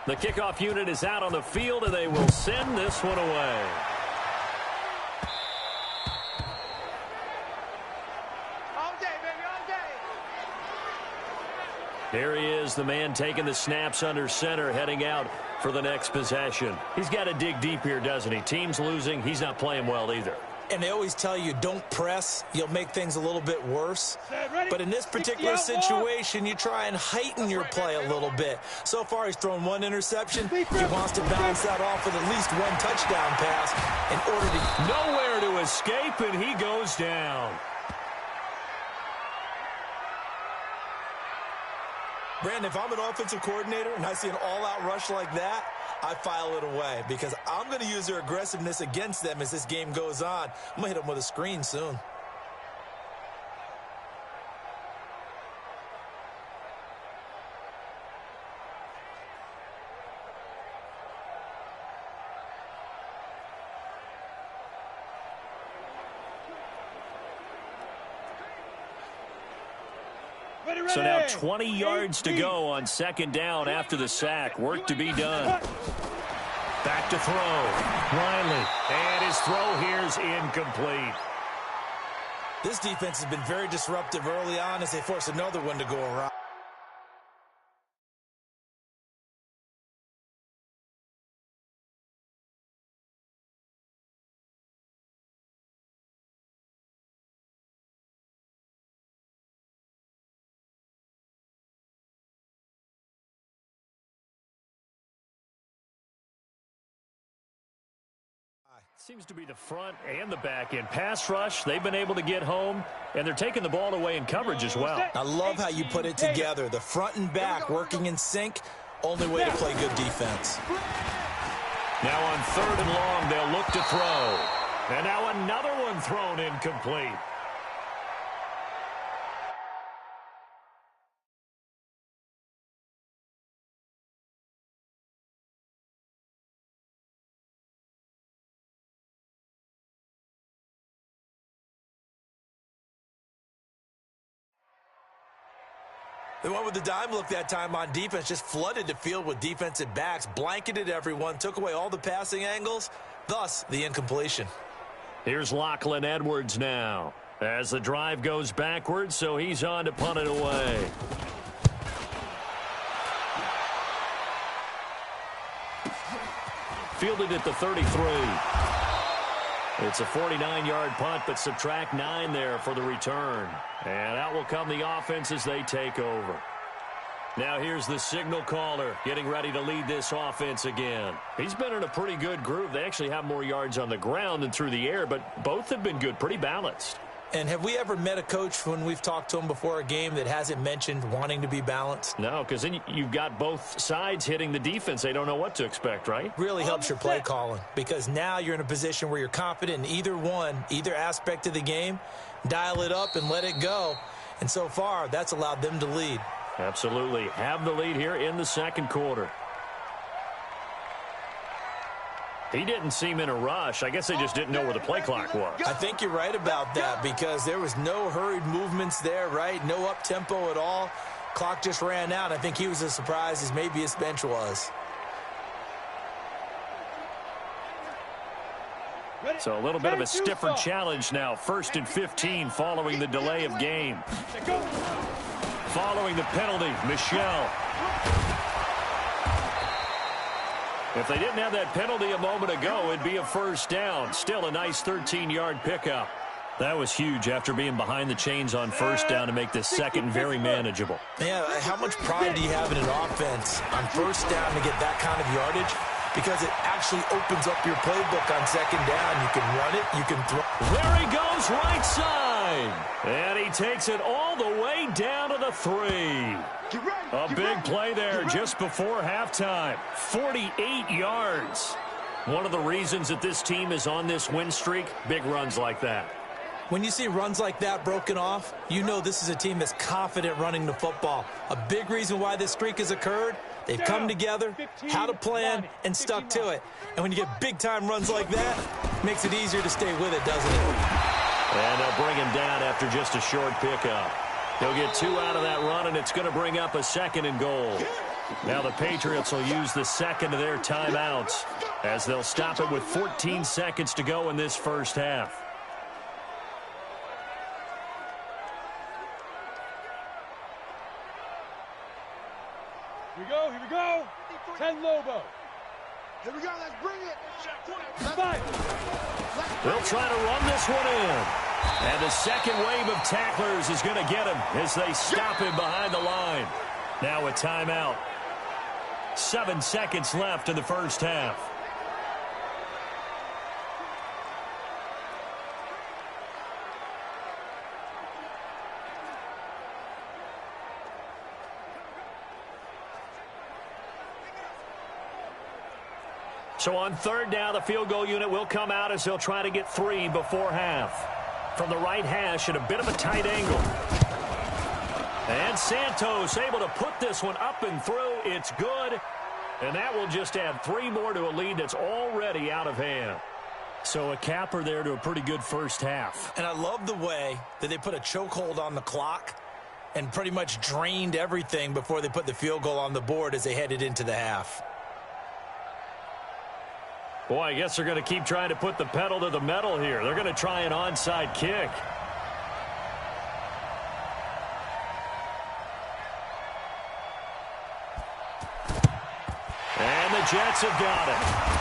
The kickoff unit is out on the field, and they will send this one away. Here he is, the man taking the snaps under center, heading out for the next possession. He's got to dig deep here, doesn't he? Team's losing. He's not playing well either. And they always tell you, don't press. You'll make things a little bit worse. But in this particular situation, you try and heighten your play a little bit. So far, he's thrown 1 interception. He wants to bounce that off with at least 1 touchdown pass in order to... Nowhere to escape, and he goes down. Brandon, if I'm an offensive coordinator and I see an all-out rush like that, I file it away because I'm going to use their aggressiveness against them as this game goes on. I'm going to hit them with a screen soon. So now 20 yards to go on 2nd down after the sack. Work to be done. Back to throw. Riley. And his throw here is incomplete. This defense has been very disruptive early on as they force another one to go around. Seems to be the front and the back end. Pass rush, they've been able to get home, and they're taking the ball away in coverage as well. I love how you put it together. The front and back working in sync, only way to play good defense. Now on 3rd and long, they'll look to throw. And now another one thrown incomplete. They went with the dime look that time on defense, just flooded the field with defensive backs, blanketed everyone, took away all the passing angles, thus the incompletion. Here's Lachlan Edwards now as the drive goes backwards, so he's on to punt it away. Fielded at the 33. It's a 49-yard punt, but subtract 9 there for the return. And out will come the offense as they take over. Now here's the signal caller getting ready to lead this offense again. He's been in a pretty good groove. They actually have more yards on the ground than through the air, but both have been good, pretty balanced. And have we ever met a coach when we've talked to him before a game that hasn't mentioned wanting to be balanced? No, because then you've got both sides hitting the defense. They don't know what to expect, right? Really helps your play calling because now you're in a position where you're confident in either aspect of the game. Dial it up and let it go. And so far, that's allowed them to lead. Absolutely. Have the lead here in the second quarter. He didn't seem in a rush. I guess they just didn't know where the play clock was. I think you're right about that because there was no hurried movements there, right? No up-tempo at all. Clock just ran out. I think he was as surprised as maybe his bench was. So a little bit of a stiffer challenge now. 1st and 15 following the delay of game. Following the penalty, Michel. If they didn't have that penalty a moment ago, it'd be a first down. Still a nice 13-yard pickup. That was huge after being behind the chains on first down to make this second very manageable. Yeah, how much pride do you have in an offense on first down to get that kind of yardage? Because it actually opens up your playbook on second down. You can run it, you can throw. There he goes, right side. And he takes it all the way down to the 3. A big play there just before halftime. 48 yards. One of the reasons that this team is on this win streak, big runs like that. When you see runs like that broken off, you know this is a team that's confident running the football. A big reason why this streak has occurred, they've come together, had a plan, and stuck to it. And when you get big-time runs like that, it makes it easier to stay with it, doesn't it? And they'll bring him down after just a short pickup. They'll get 2 out of that run, and it's going to bring up a 2nd and goal. Now the Patriots will use the second of their timeouts as they'll stop it with 14 seconds to go in this first half. Here we go. 10 Lobo. Here we go, let's bring it. 5. They'll try to run this one in. And the second wave of tacklers is going to get him as they stop him behind the line. Now a timeout. 7 seconds left in the first half. So on 3rd down, the field goal unit will come out as they'll try to get 3 before half. From the right hash at a bit of a tight angle. And Santos able to put this one up and through. It's good. And that will just add 3 more to a lead that's already out of hand. So a capper there to a pretty good first half. And I love the way that they put a chokehold on the clock and pretty much drained everything before they put the field goal on the board as they headed into the half. Boy, I guess they're going to keep trying to put the pedal to the metal here. They're going to try an onside kick. And the Jets have got it.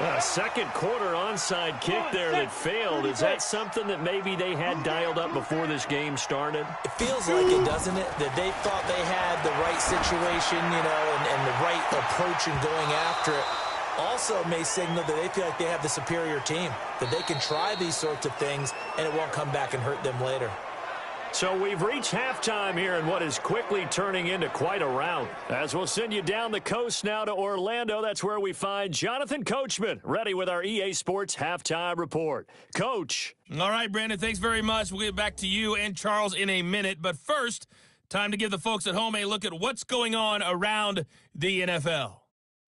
A second quarter onside kick there that failed. Is that something that maybe they had dialed up before this game started? It feels like it, doesn't it? That they thought they had the right situation, you know, and the right approach in going after it. Also may signal that they feel like they have the superior team, that they can try these sorts of things and it won't come back and hurt them later. So we've reached halftime here in what is quickly turning into quite a round. As we'll send you down the coast now to Orlando, that's where we find Jonathan Coachman, ready with our EA Sports Halftime Report. Coach. All right, Brandon, thanks very much. We'll get back to you and Charles in a minute. But first, time to give the folks at home a look at what's going on around the NFL.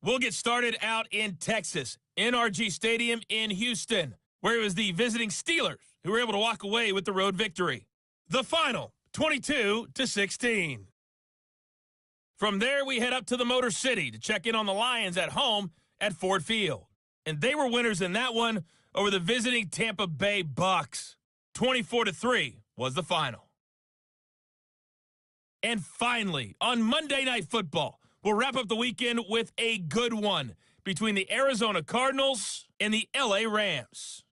We'll get started out in Texas, NRG Stadium in Houston, where it was the visiting Steelers who were able to walk away with the road victory. The final, 22-16. From there, we head up to the Motor City to check in on the Lions at home at Ford Field. And they were winners in that one over the visiting Tampa Bay Bucks. 24-3 was the final. And finally, on Monday Night Football, we'll wrap up the weekend with a good one between the Arizona Cardinals and the LA Rams.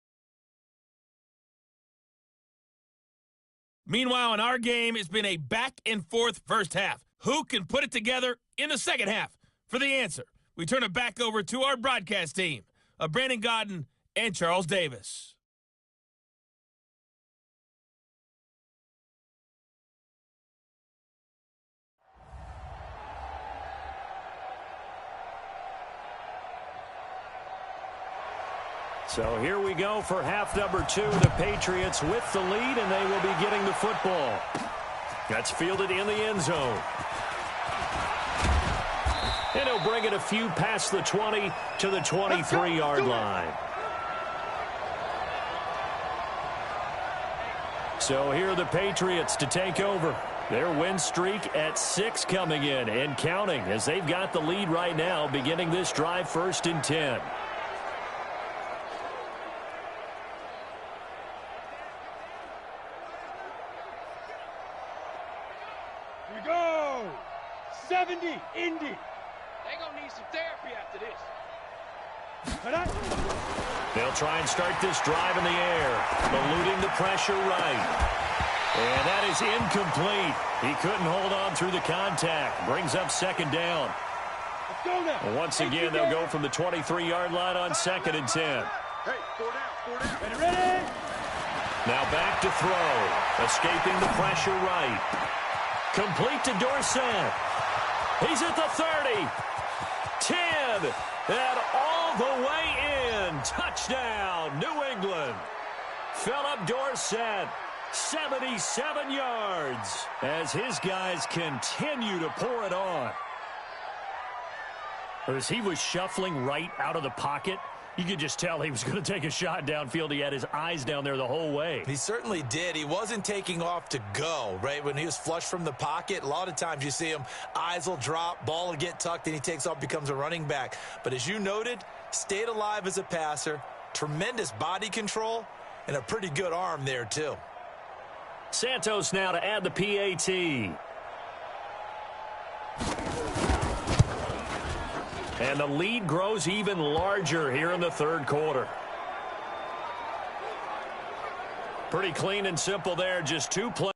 Meanwhile, in our game, it's been a back-and-forth first half. Who can put it together in the second half? For the answer, we turn it back over to our broadcast team of Brandon Godden and Charles Davis. So here we go for half number 2. The Patriots with the lead, and they will be getting the football. That's fielded in the end zone. And he'll bring it a few past the 20 to the 23-yard line. So here are the Patriots to take over. Their win streak at 6 coming in and counting as they've got the lead right now, beginning this drive 1st and 10. Here we go. 70, Indy. They gonna need some therapy after this. They'll try and start this drive in the air, eluding the pressure right. And that is incomplete. He couldn't hold on through the contact. Brings up 2nd down. Let's go now. And once again, they'll go from the 23-yard line on 2nd and 10. Hey, 4 down. Ready? Now back to throw. Escaping the pressure right. Complete to Dorsett. He's at the 30. 10. And all the way in. Touchdown, New England. Philip Dorsett, 77 yards, as his guys continue to pour it on. As he was shuffling right out of the pocket, you could just tell he was going to take a shot downfield. He had his eyes down there the whole way. He certainly did. He wasn't taking off to go, right? When he was flush from the pocket, a lot of times you see him, eyes will drop, ball will get tucked, and he takes off, becomes a running back. But as you noted, stayed alive as a passer, tremendous body control, and a pretty good arm there, too. Santos now to add the PAT. And the lead grows even larger here in the 3rd quarter. Pretty clean and simple there. Just 2 plays.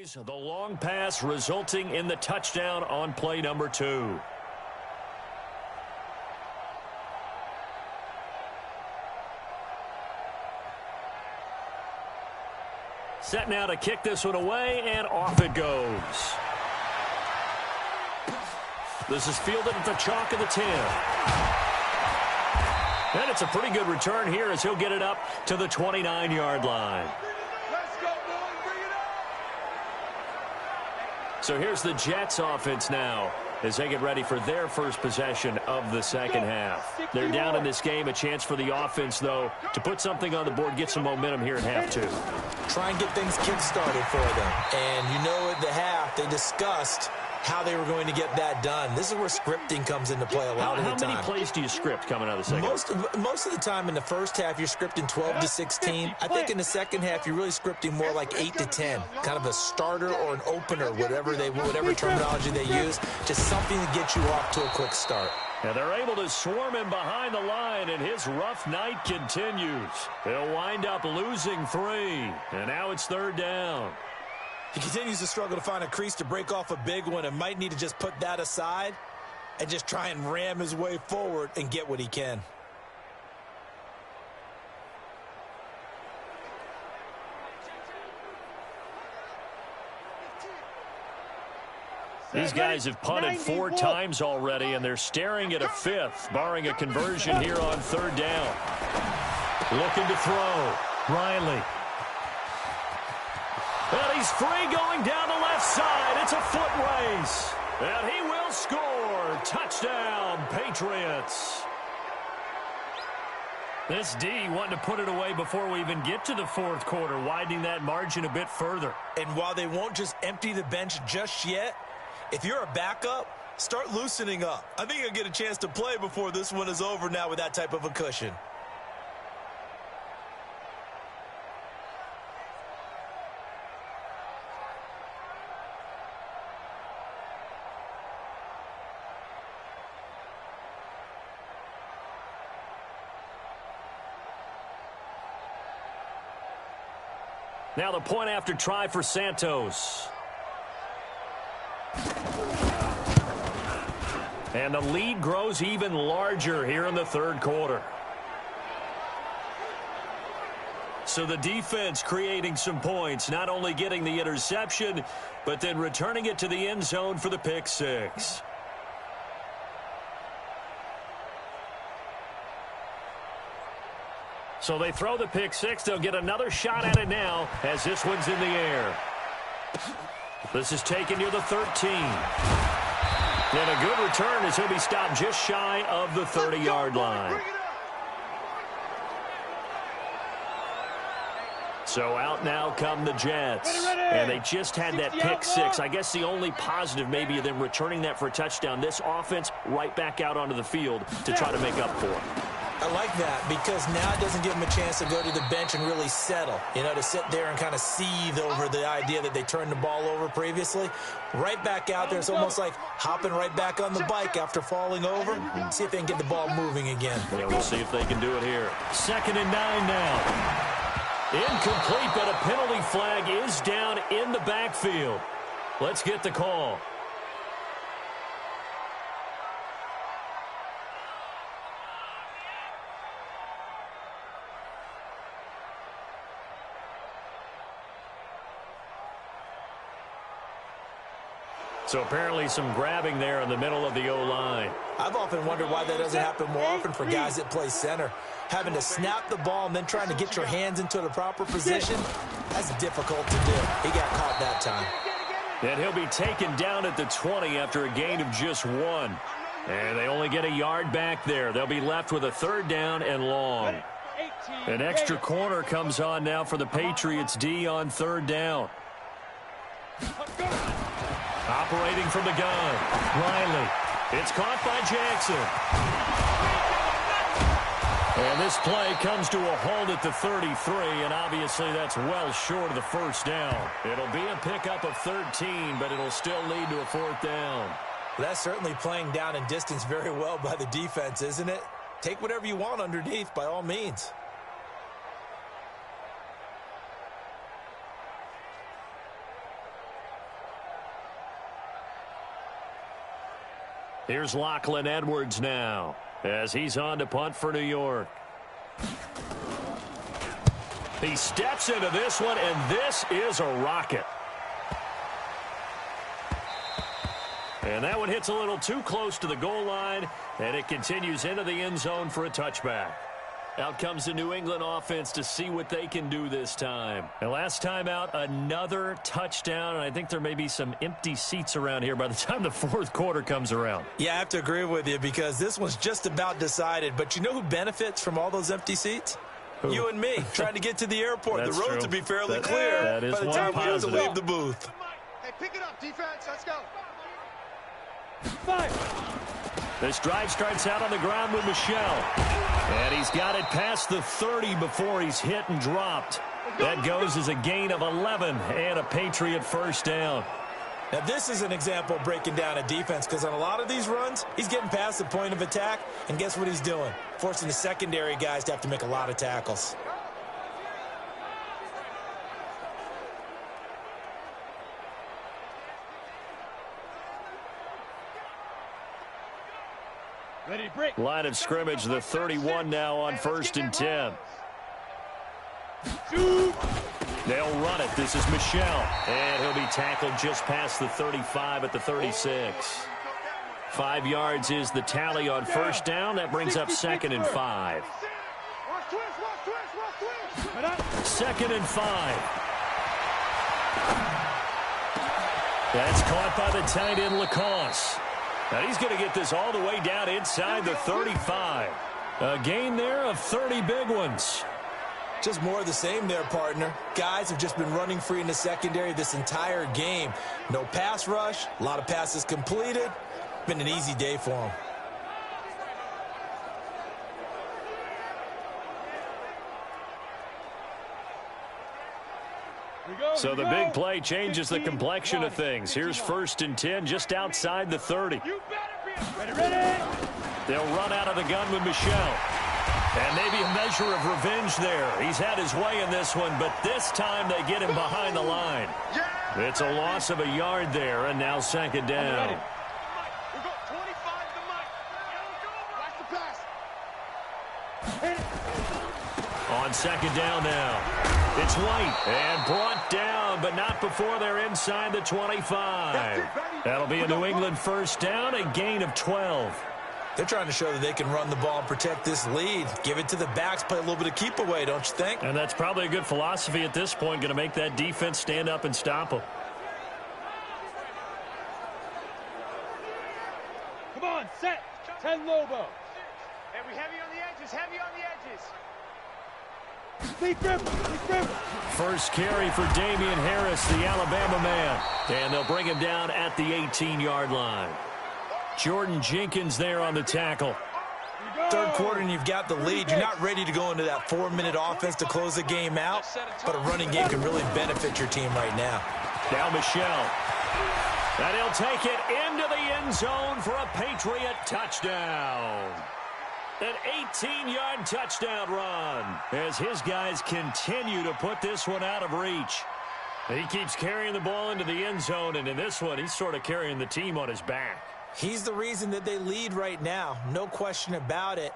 The long pass resulting in the touchdown on play number 2. Set now to kick this one away, and off it goes. This is fielded at the chalk of the 10. And it's a pretty good return here as he'll get it up to the 29-yard line. Let's go, boys. Bring it up. So here's the Jets offense now as they get ready for their first possession of the second half. They're down in this game. A chance for the offense, though, to put something on the board, get some momentum here at half 2. Try and get things kick-started for them. And you know at the half, they discussed how they were going to get that done. This is where scripting comes into play a lot of the time. How many plays do you script coming out of the second half? Most of the time in the first half, you're scripting 12 to 16. I think in the second half, you're really scripting more like 8 to 10. Kind of a starter or an opener, whatever terminology they use. Just something to get you off to a quick start. And they're able to swarm him behind the line, and his rough night continues. They'll wind up losing 3, and now it's 3rd down. He continues to struggle to find a crease to break off a big one and might need to just put that aside and just try and ram his way forward and get what he can. These guys have punted 4 times already, and they're staring at a 5th, barring a conversion here on 3rd down. Looking to throw. Riley. And he's free going down the left side. It's a foot race. And he will score. Touchdown, Patriots. This D wanting to put it away before we even get to the 4th quarter, widening that margin a bit further. And while they won't just empty the bench just yet, if you're a backup, start loosening up. I think you'll get a chance to play before this one is over now with that type of a cushion. Now the point after try for Santos. And the lead grows even larger here in the 3rd quarter. So the defense creating some points, not only getting the interception, but then returning it to the end zone for the pick 6. So they throw the pick 6. They'll get another shot at it now as this one's in the air. This is taken near the 13. And a good return as he'll be stopped just shy of the 30-yard line. So out now come the Jets. And they just had that pick 6. I guess the only positive maybe of them returning that for a touchdown. This offense right back out onto the field to try to make up for it. I like that because now it doesn't give them a chance to go to the bench and really settle, to sit there and kind of seethe over the idea that they turned the ball over previously. Right back out there, it's almost like hopping right back on the bike after falling over. See if they can get the ball moving again. Yeah, we'll see if they can do it here. 2nd and 9 now. Incomplete, but a penalty flag is down in the backfield. Let's get the call. So apparently some grabbing there in the middle of the O-line. I've often wondered why that doesn't happen more often for guys that play center. Having to snap the ball and then trying to get your hands into the proper position, that's difficult to do. He got caught that time. And he'll be taken down at the 20 after a gain of just 1. And they only get a yard back there. They'll be left with a 3rd down and long. An extra corner comes on now for the Patriots D on 3rd down. Operating from the gun, Riley. It's caught by Jackson. And this play comes to a halt at the 33, and obviously that's well short of the 1st down. It'll be a pickup of 13, but it'll still lead to a 4th down. That's certainly playing down in distance very well by the defense, isn't it? Take whatever you want underneath by all means. Here's Lachlan Edwards now as he's on to punt for New York. He steps into this one, and this is a rocket. And that one hits a little too close to the goal line, and it continues into the end zone for a touchback. Out comes the New England offense to see what they can do this time. And last time out, another touchdown, and I think there may be some empty seats around here by the time the fourth quarter comes around. Yeah, I have to agree with you because this one's just about decided. But you know who benefits from all those empty seats? Who? You and me, trying to get to the airport. The roads will be fairly clear that is by the one time we have to positive. leave the booth. Hey, pick it up, defense. Let's go. This drive starts out on the ground with Michel. And he's got it past the 30 before he's hit and dropped. That goes as a gain of 11 and a Patriot first down. Now, this is an example of breaking down a defense because on a lot of these runs, he's getting past the point of attack, and guess what he's doing? Forcing the secondary guys to have to make a lot of tackles. Ready to break. Line of scrimmage, the 31 now on 1st and 10. They'll run it. This is Michel. And he'll be tackled just past the 35 at the 36. 5 yards is the tally on first down. That brings up 2nd and 5. 2nd and 5. That's caught by the tight end, Lacoste. And he's going to get this all the way down inside the 35. A gain there of 30 big ones. Just more of the same there, partner. Guys have just been running free in the secondary this entire game. No pass rush, a lot of passes completed. Been an easy day for them. So the big play changes the complexion of things. Here's 1st and 10 just outside the 30. Ready. They'll run out of the gun with Michel. And maybe a measure of revenge there. He's had his way in this one, but this time they get him behind the line. It's a loss of a yard there, and now 2nd down. We got 25 to Mike. Watch the pass. On 2nd down now. It's White and brought down, but not before they're inside the 25. That'll be a New England first down, a gain of 12. They're trying to show that they can run the ball and protect this lead. Give it to the backs, play a little bit of keep away, don't you think? And that's probably a good philosophy at this point, going to make that defense stand up and stop them. Come on, set. 10 Lobo. Hey, we heavy on the edges, heavy on the edges. First carry for Damian Harris, the Alabama man. And they'll bring him down at the 18-yard line. Jordan Jenkins there on the tackle. Third quarter and you've got the lead. You're not ready to go into that 4-minute offense to close the game out, but a running game can really benefit your team right now. Now Michel. And he'll take it into the end zone for a Patriot touchdown. An 18-yard touchdown run as his guys continue to put this one out of reach. He keeps carrying the ball into the end zone, and in this one, he's sort of carrying the team on his back. He's the reason that they lead right now, no question about it.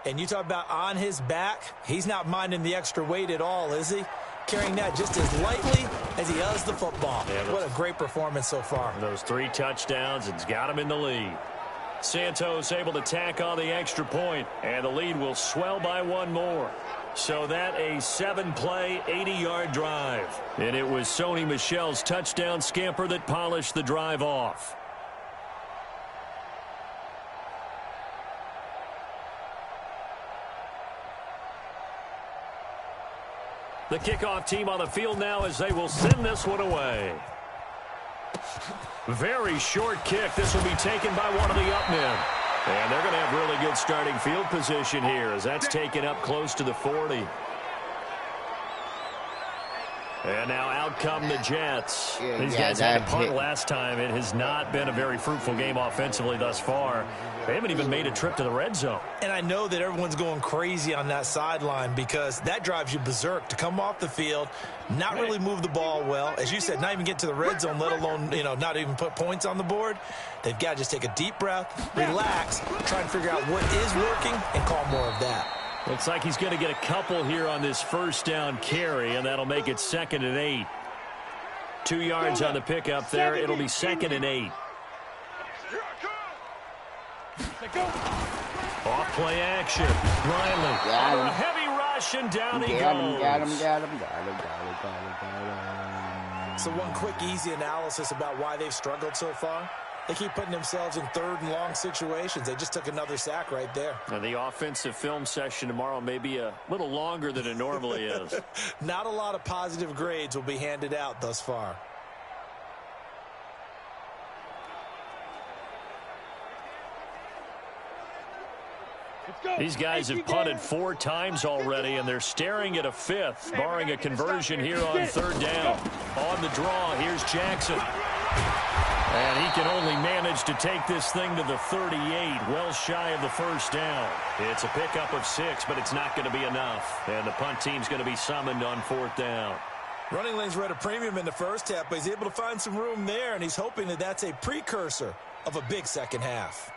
And you talk about on his back, he's not minding the extra weight at all, is he? Carrying that just as lightly as he does the football. Yeah, what a great performance so far. Those 3 touchdowns, it's got him in the lead. Santos able to tack on the extra point, and the lead will swell by 1 more. So that a 7-play, 80-yard drive. And it was Sony Michel's touchdown scamper that polished the drive off. The kickoff team on the field now as they will send this one away. Very short kick. This will be taken by one of the up men. And they're going to have really good starting field position here as that's taken up close to the 40. And now out come the Jets. Yeah, These guys had to punt last time. It has not been a very fruitful game offensively thus far. They haven't even made a trip to the red zone. And I know that everyone's going crazy on that sideline because that drives you berserk to come off the field, not really move the ball well. As you said, not even get to the red zone, let alone, not even put points on the board. They've got to just take a deep breath, relax, try and figure out what is working, and call more of that. Looks like he's going to get a couple here on this first down carry, and that'll make it 2nd and 8. 2 yards on the pickup there. It'll be 2nd and 8. Off play action. Riley. A heavy rush, and down he goes. Got him. So one quick, easy analysis about why they've struggled so far. They keep putting themselves in 3rd and long situations. They just took another sack right there. Now the offensive film session tomorrow may be a little longer than it normally is. Not a lot of positive grades will be handed out thus far. These guys have punted 4 times already, and they're staring at a 5th, barring a conversion here on 3rd down. On the draw, here's Jackson. And he can only manage to take this thing to the 38, well shy of the first down. It's a pickup of 6, but it's not going to be enough. And the punt team's going to be summoned on 4th down. Running lanes were at a premium in the first half, but he's able to find some room there, and he's hoping that that's a precursor of a big second half.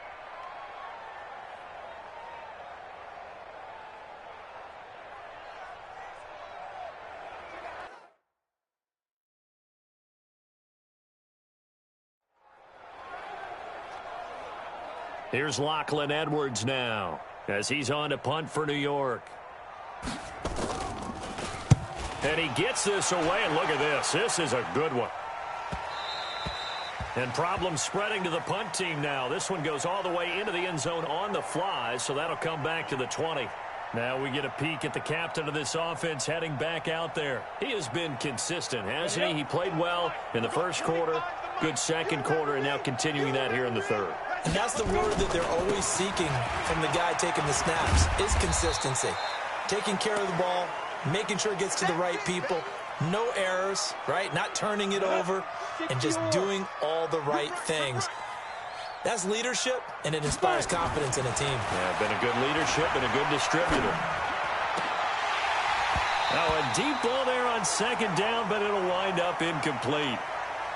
Here's Lachlan Edwards now as he's on to punt for New York. And he gets this away, and look at this. This is a good one. And problems spreading to the punt team now. This one goes all the way into the end zone on the fly, so that'll come back to the 20. Now we get a peek at the captain of this offense heading back out there. He has been consistent, hasn't he? He played well in the first quarter, good second quarter, and now continuing that here in the 3rd. And that's the word that they're always seeking from the guy taking the snaps, is consistency. Taking care of the ball, making sure it gets to the right people, no errors, right? Not turning it over, and just doing all the right things. That's leadership, and it inspires confidence in a team. Yeah, been a good leadership and a good distributor. Now a deep ball there on 2nd down, but it'll wind up incomplete.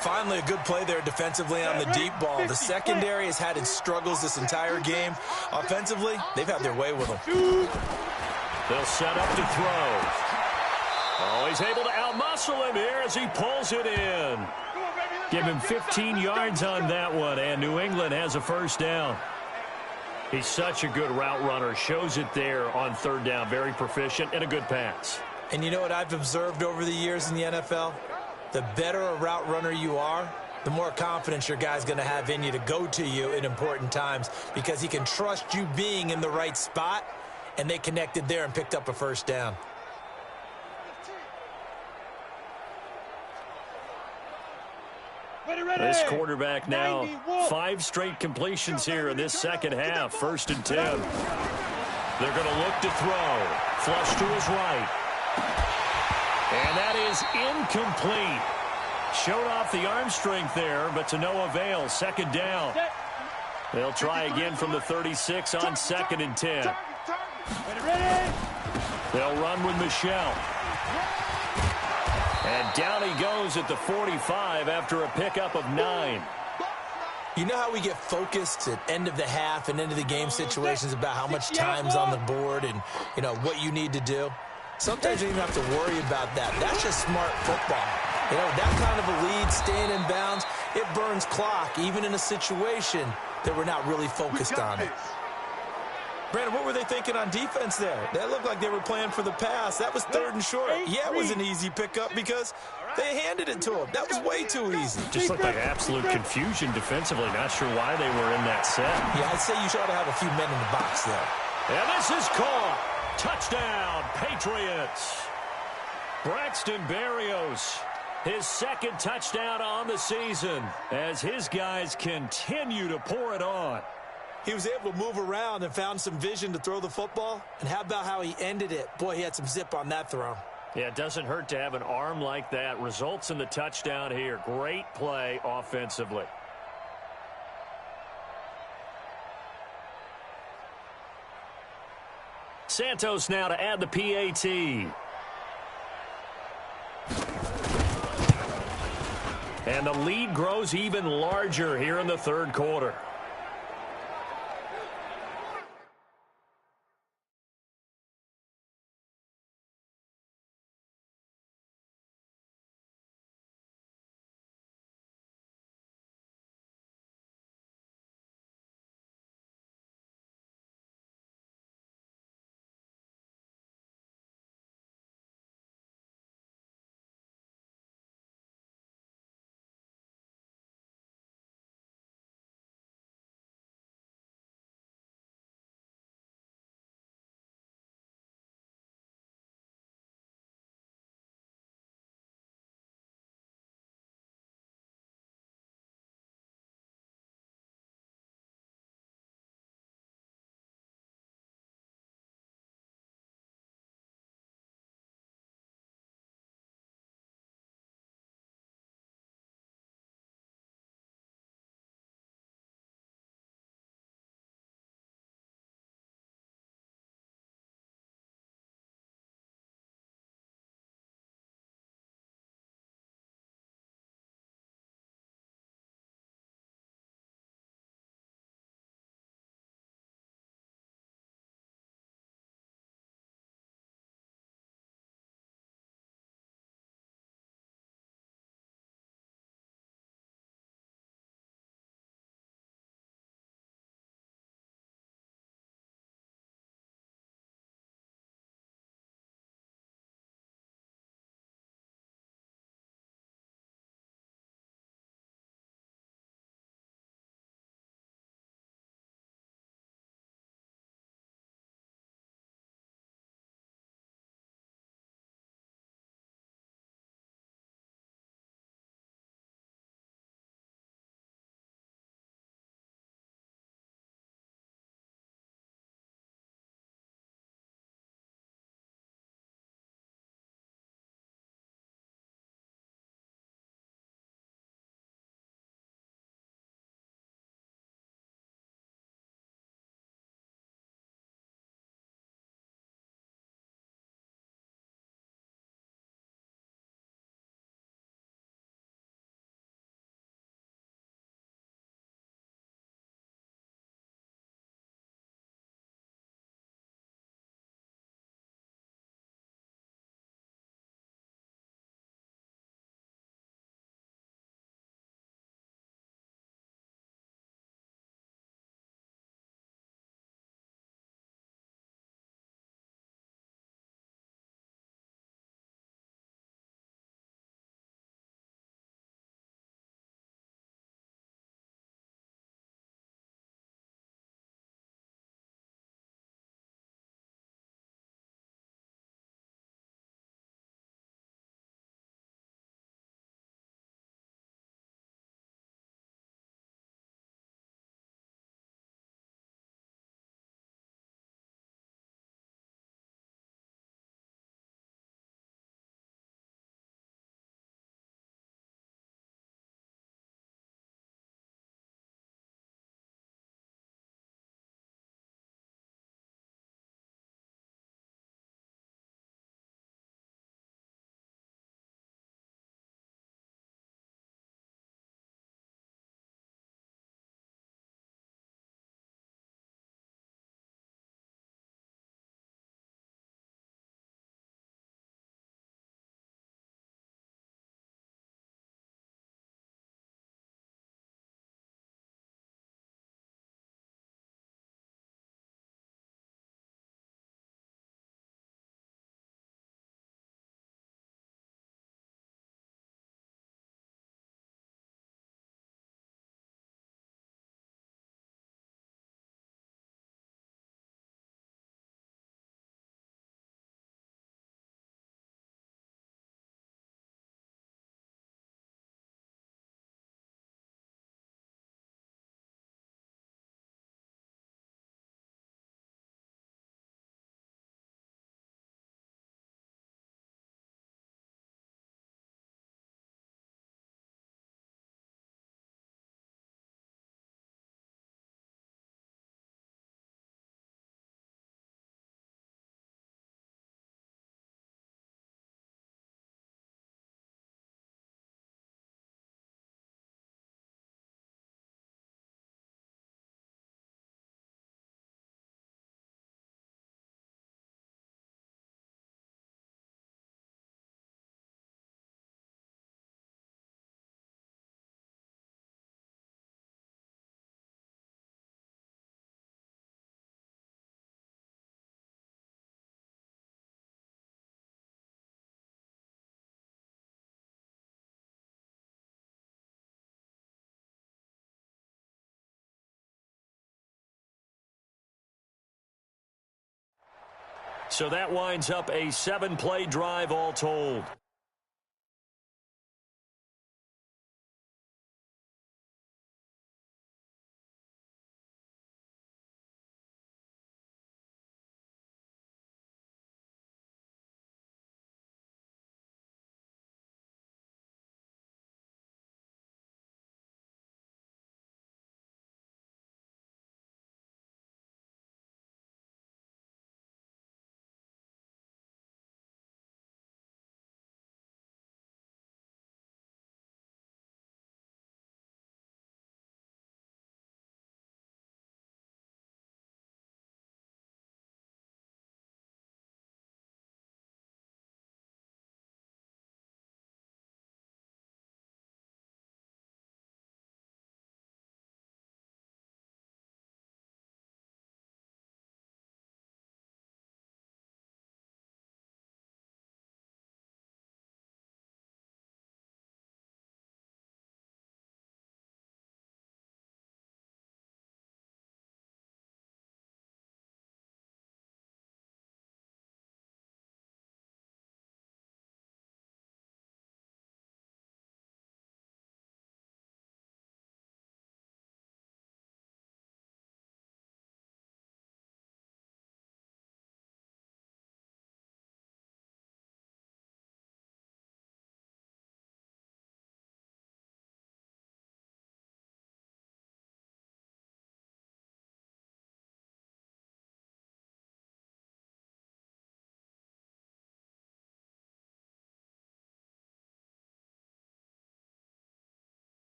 Finally, a good play there defensively on the deep ball. The secondary has had its struggles this entire game. Offensively, they've had their way with them. They'll set up to throw. Oh, he's able to outmuscle him here as he pulls it in. Give him 15 yards on that one, and New England has a first down. He's such a good route runner. Shows it there on 3rd down. Very proficient and a good pass. And you know what I've observed over the years in the NFL? The better a route runner you are, the more confidence your guy's going to have in you to go to you in important times because he can trust you being in the right spot, and they connected there and picked up a first down. This quarterback now, 5 straight completions here in this second half, 1st and 10. They're going to look to throw. Flush to his right. And that is incomplete. Showed off the arm strength there, but to no avail. 2nd down. They'll try again from the 36 on 2nd and 10. They'll run with Michelle. And down he goes at the 45 after a pickup of 9. You know how we get focused at end of the half and end of the game situations about how much time's on the board and, what you need to do? Sometimes you don't even have to worry about that. That's just smart football. That kind of a lead, staying in bounds, it burns clock, even in a situation that we're not really focused on it. Brandon, what were they thinking on defense there? That looked like they were playing for the pass. That was 3rd and short. Yeah, it was an easy pickup because they handed it to him. That was way too easy. Just looked like absolute confusion defensively. Not sure why they were in that set. Yeah, I'd say you ought to have a few men in the box there. And this is caught. Touchdown, Patriots. Braxton Berrios, his 2nd touchdown on the season as his guys continue to pour it on. He was able to move around and found some vision to throw the football. And how about how he ended it? Boy, he had some zip on that throw. Yeah, it doesn't hurt to have an arm like that. Results in the touchdown here. Great play offensively. Santos now to add the PAT. And the lead grows even larger here in the third quarter. So that winds up a 7-play drive all told.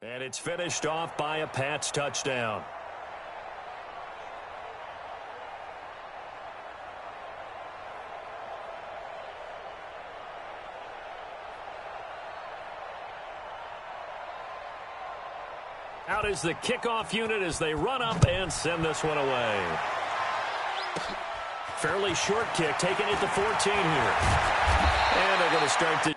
And it's finished off by a Pats touchdown. Out is the kickoff unit as they run up and send this one away. Fairly short kick, taking it to 14 here. And they're going to start to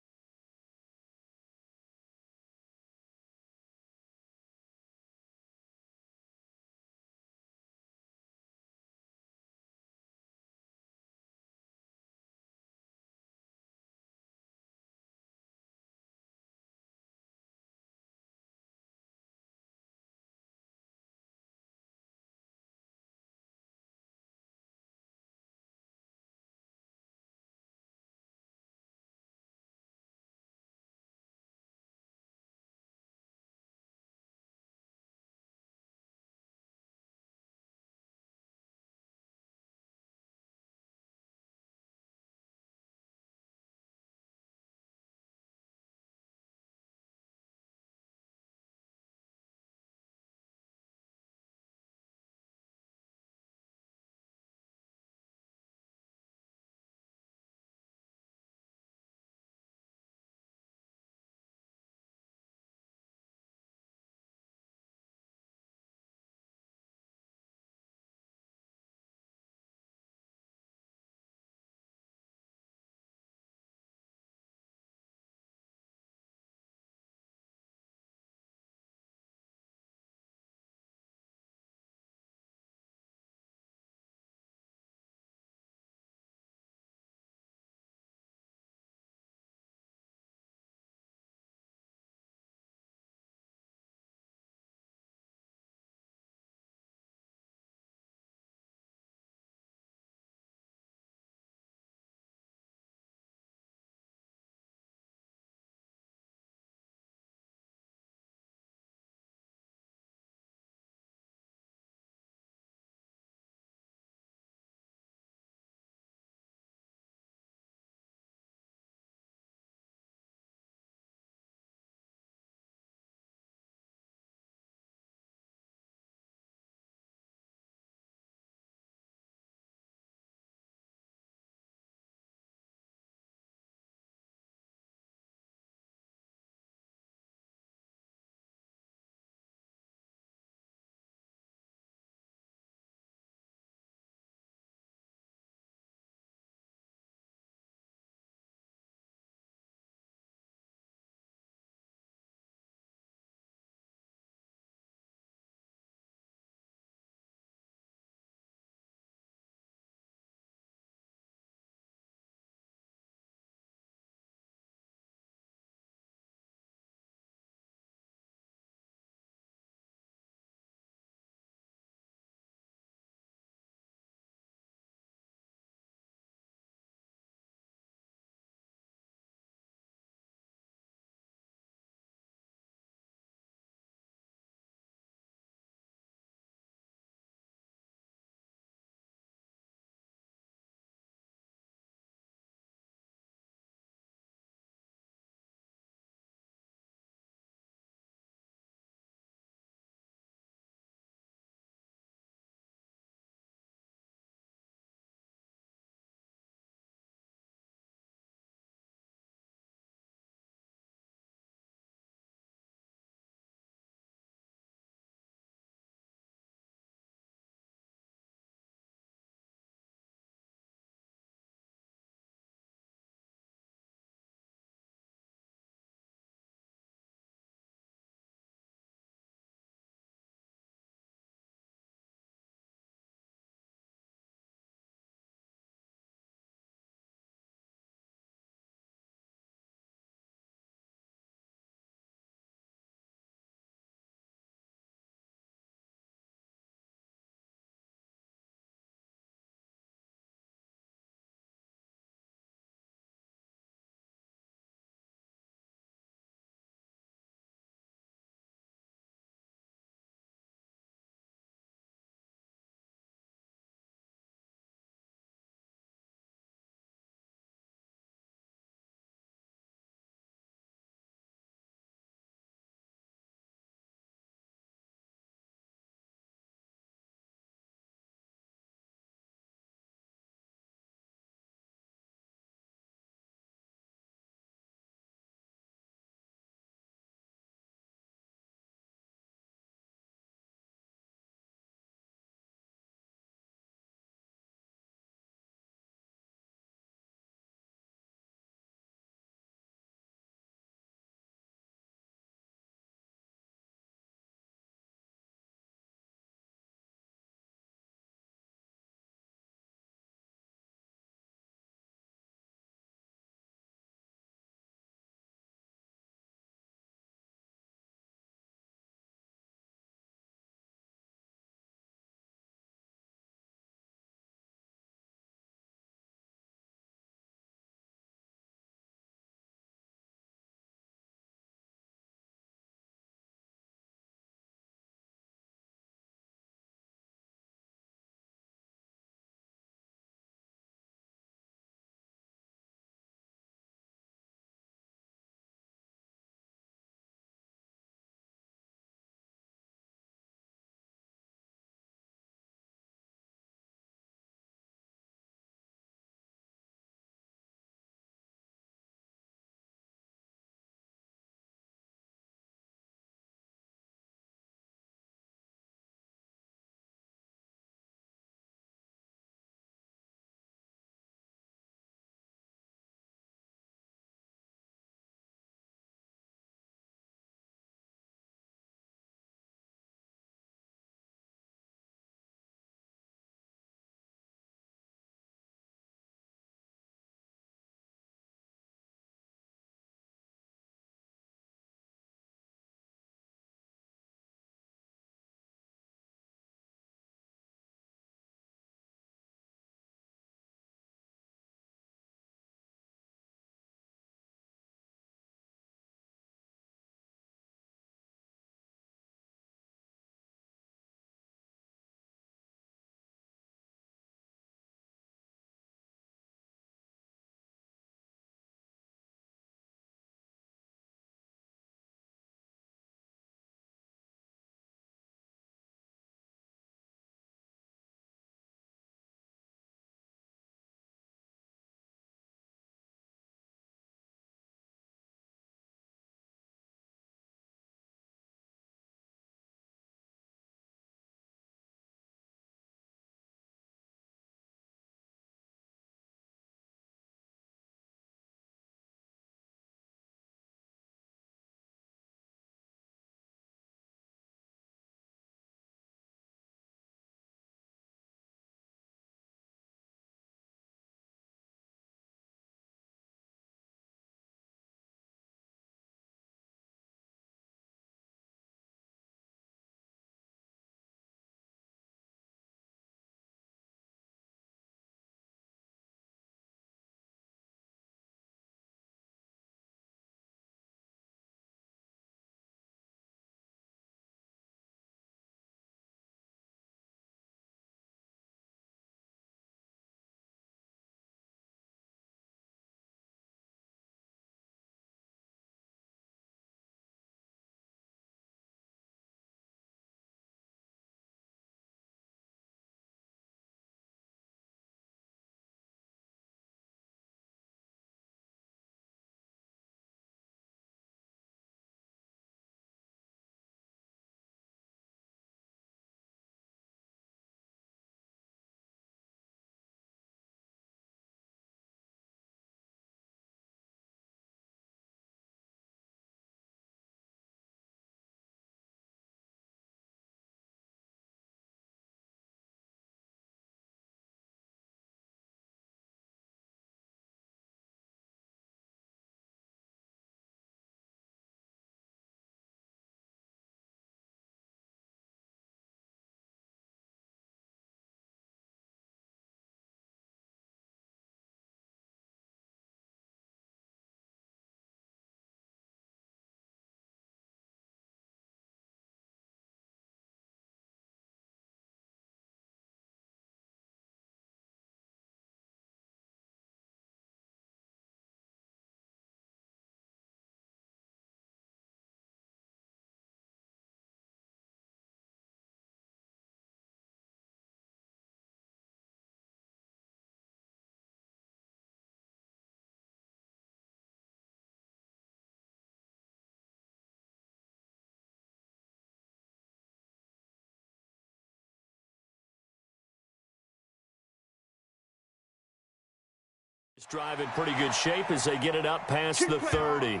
Drive in pretty good shape as they get it up past the 30.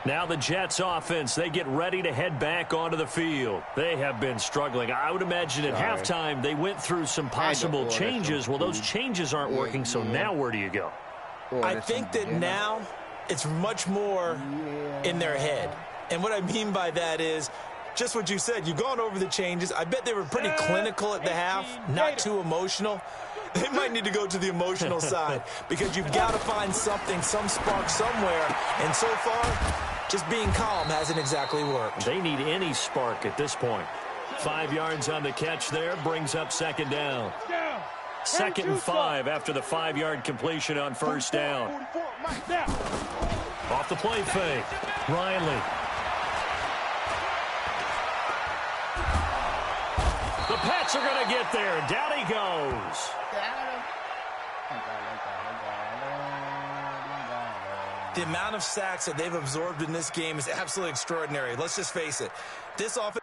Now the Jets offense, they get ready to head back onto the field. They have been struggling. I would imagine at halftime they went through some possible changes. Well, those changes aren't working, so now where do you go? I think that now it's much more in their head. And what I mean by that is just what you said. You've gone over the changes. I bet they were pretty clinical at the half, not too emotional. They might need to go to the emotional side because you've got to find something, some spark somewhere. And so far, just being calm hasn't exactly worked. They need any spark at this point. 5 yards on the catch there, brings up second down. 2nd and 5 after the 5-yard completion on first down. Off the play fake, Riley. The Pats are going to get there. Down he goes. The amount of sacks that they've absorbed in this game is absolutely extraordinary. Let's just face it. This offense.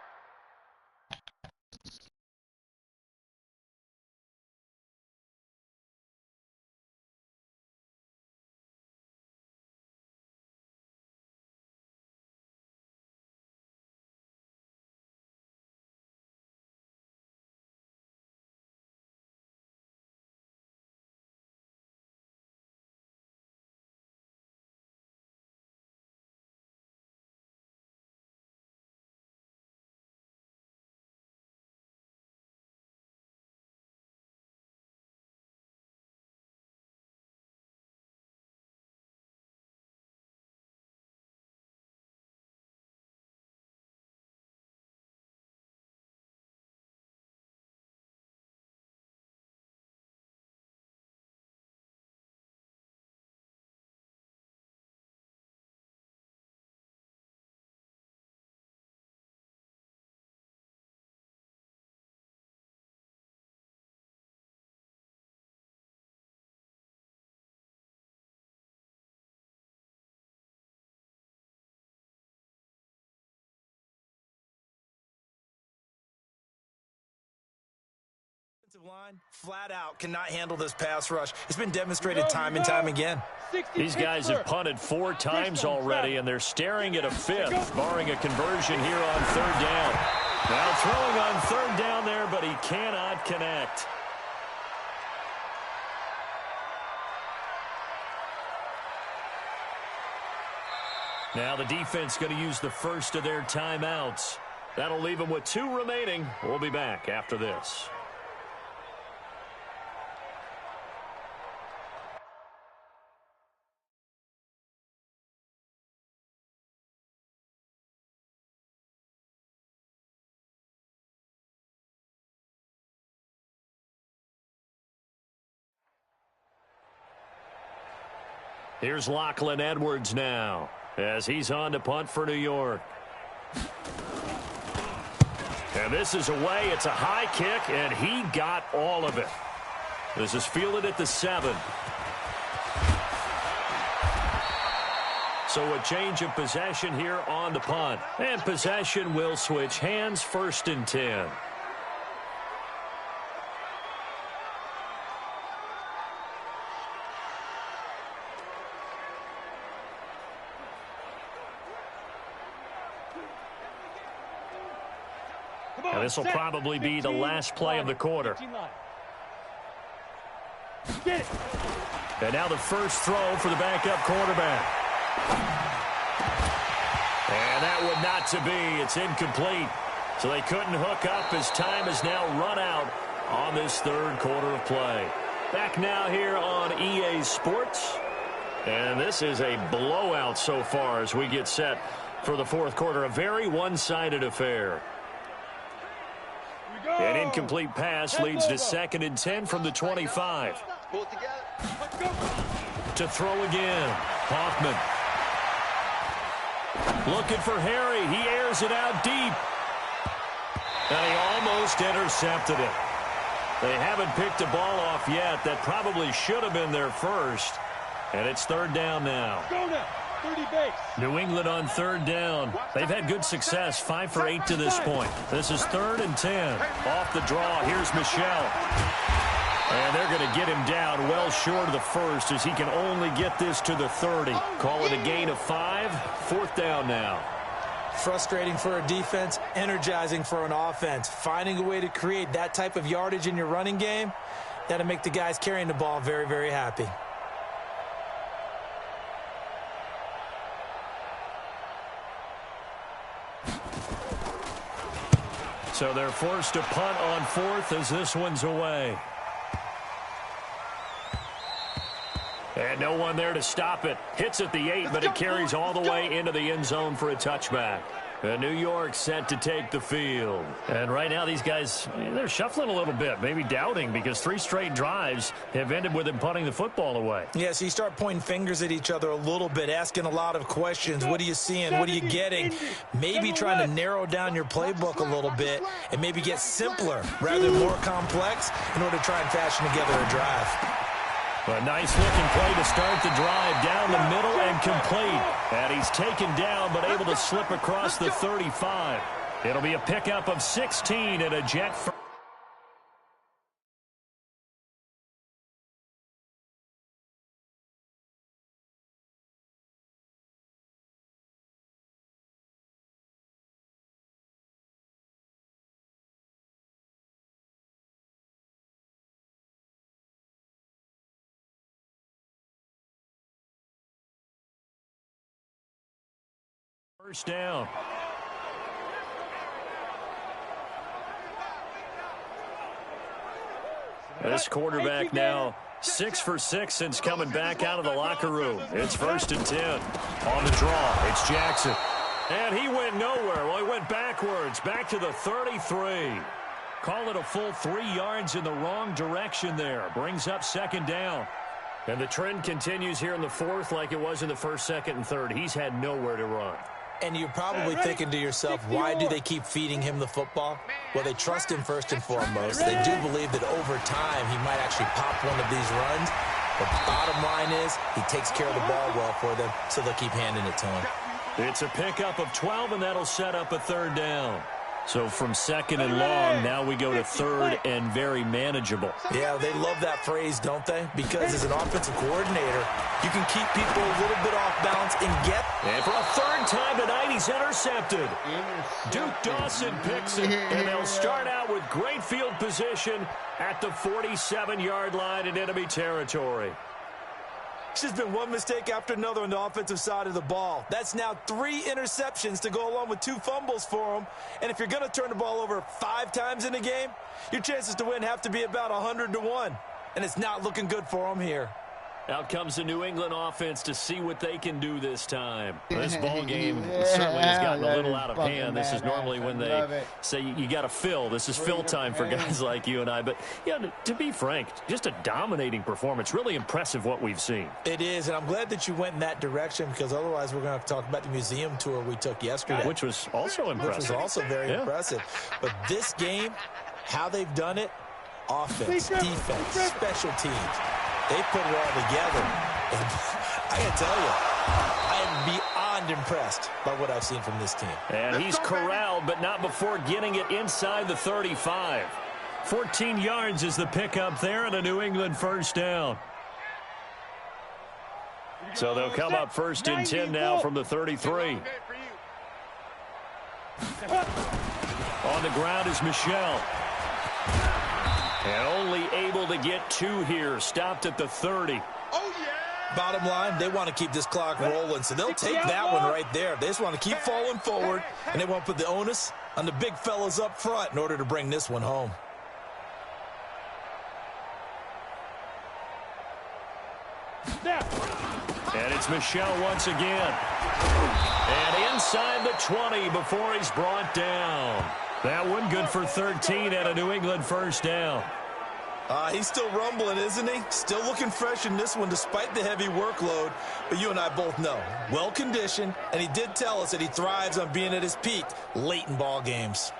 Line flat out cannot handle this pass rush. It's been demonstrated time and time again. These guys have punted 4 times already, and they're staring at a 5th, barring a conversion here on 3rd down. Now throwing on 3rd down there, but he cannot connect. Now the defense going to use the first of their timeouts. That'll leave them with 2 remaining. We'll be back after this. Here's Lachlan Edwards now as he's on to punt for New York. And this is away. It's a high kick, and he got all of it. This is fielded at the 7. So a change of possession here on the punt. And possession will switch hands, 1st and 10. Now this will probably be the last play of the quarter. And now the first throw for the backup quarterback. And that would not to be. It's incomplete. So they couldn't hook up as time has now run out on this 3rd quarter of play. Back now here on EA Sports. And this is a blowout so far as we get set for the 4th quarter. A very one-sided affair. An incomplete pass leads to 2nd and 10 from the 25. To throw again. Hoffman. Looking for Harry. He airs it out deep. And he almost intercepted it. They haven't picked a ball off yet. That probably should have been their first. And it's 3rd down now. 30 base. New England on third down. They've had good success, 5 for 8 to this point. This is 3rd and 10. Off the draw, here's Michel. And they're going to get him down well short of the first as he can only get this to the 30. Call it a gain of 5. 4th down now. Frustrating for a defense, energizing for an offense. Finding a way to create that type of yardage in your running game, that'll make the guys carrying the ball very, very happy. So they're forced to punt on 4th as this one's away. And no one there to stop it. Hits at the 8, but it carries all the way into the end zone for a touchback. And New York set to take the field. And right now these guys, they're shuffling a little bit, maybe doubting, because 3 straight drives have ended with them punting the football away. Yeah, so you start pointing fingers at each other a little bit, asking a lot of questions. What are you seeing? What are you getting? Maybe trying to narrow down your playbook a little bit and maybe get simpler rather than more complex in order to try and fashion together a drive. A nice-looking play to start the drive down the middle and complete. And he's taken down but able to slip across the 35. It'll be a pickup of 16 and a jet. First down. This quarterback now 6 for 6 since coming back out of the locker room. It's 1st and 10. On the draw, it's Jackson. And he went nowhere. Well, he went backwards, back to the 33. Call it a full 3 yards in the wrong direction there. Brings up 2nd down. And the trend continues here in the 4th like it was in the 1st, 2nd, and 3rd. He's had nowhere to run. And you're probably thinking to yourself, why do they keep feeding him the football? Well, they trust him first and foremost. They do believe that over time he might actually pop one of these runs. But the bottom line is he takes care of the ball well for them, so they'll keep handing it to him. It's a pickup of 12, and that'll set up a 3rd down. So from 2nd and long, now we go to 3rd and very manageable. Yeah, they love that phrase, don't they? Because as an offensive coordinator, you can keep people a little bit off balance and get. And for a 3rd time tonight, he's intercepted. Duke Dawson picks it, and they'll start out with great field position at the 47-yard line in enemy territory. It's just been one mistake after another on the offensive side of the ball. That's now 3 interceptions to go along with 2 fumbles for him. And if you're going to turn the ball over 5 times in a game, your chances to win have to be about 100-1. And it's not looking good for him here. Out comes the New England offense to see what they can do this time. This ball game certainly has gotten a little out of hand. This is normally when they say you got to fill. This is fill time for guys like you and I. But, yeah, to be frank, just a dominating performance. Really impressive what we've seen. It is, and I'm glad that you went in that direction because otherwise we're going to have to talk about the museum tour we took yesterday. Which was also impressive. Which was also very impressive. But this game, how they've done it, offense, defense, special teams. They put it all together. And I got to tell you, I am beyond impressed by what I've seen from this team. And he's corralled, but not before getting it inside the 35. 14 yards is the pickup there and a New England 1st down. So they'll come up 1st and 10 now from the 33. On the ground is Michel. And only able to get 2 here. Stopped at the 30. Oh, yeah! Bottom line, they want to keep this clock rolling, so they'll take that one right there. They just want to keep falling forward, and they want to put the onus on the big fellas up front in order to bring this one home. And it's Michel once again. And inside the 20 before he's brought down. That one good for 13 and a New England 1st down. He's still rumbling, isn't he? Still looking fresh in this one despite the heavy workload. But you and I both know, well-conditioned, and he did tell us that he thrives on being at his peak late in ball games.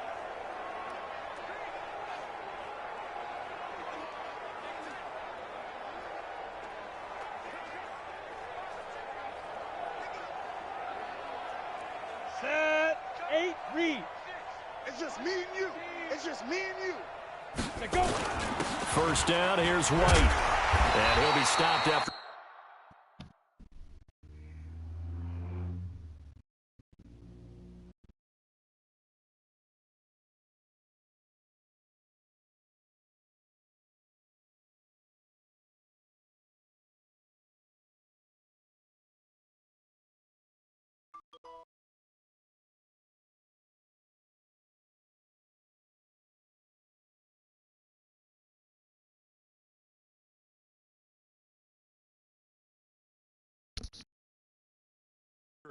just me and you. It's just me and you. Go. First down, here's White. And he'll be stopped after.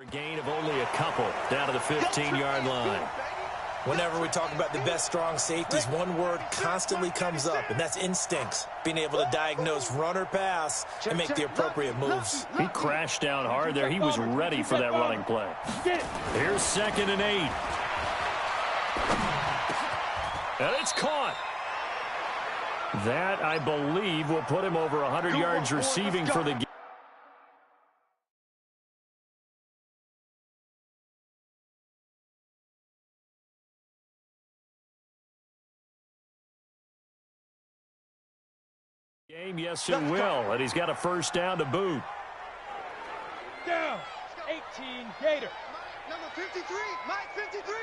A gain of only a couple down to the 15-yard line. Whenever we talk about the best strong safeties, one word constantly comes up, and that's instincts. Being able to diagnose run or pass and make the appropriate moves. He crashed down hard there. He was ready for that running play. Here's 2nd and 8. And it's caught. That, I believe, will put him over 100 yards receiving for the game. Yes, it will, and he's got a first down to boot. Down. 18, Gator. Number 53, Mike 53.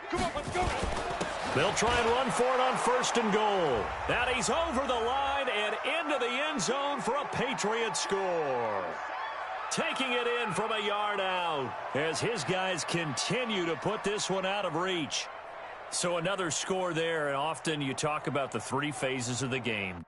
Come on, let's go. They'll try and run for it on 1st and goal. And he's over the line and into the end zone for a Patriot score. Taking it in from a yard out as his guys continue to put this one out of reach. So another score there, and often you talk about the 3 phases of the game.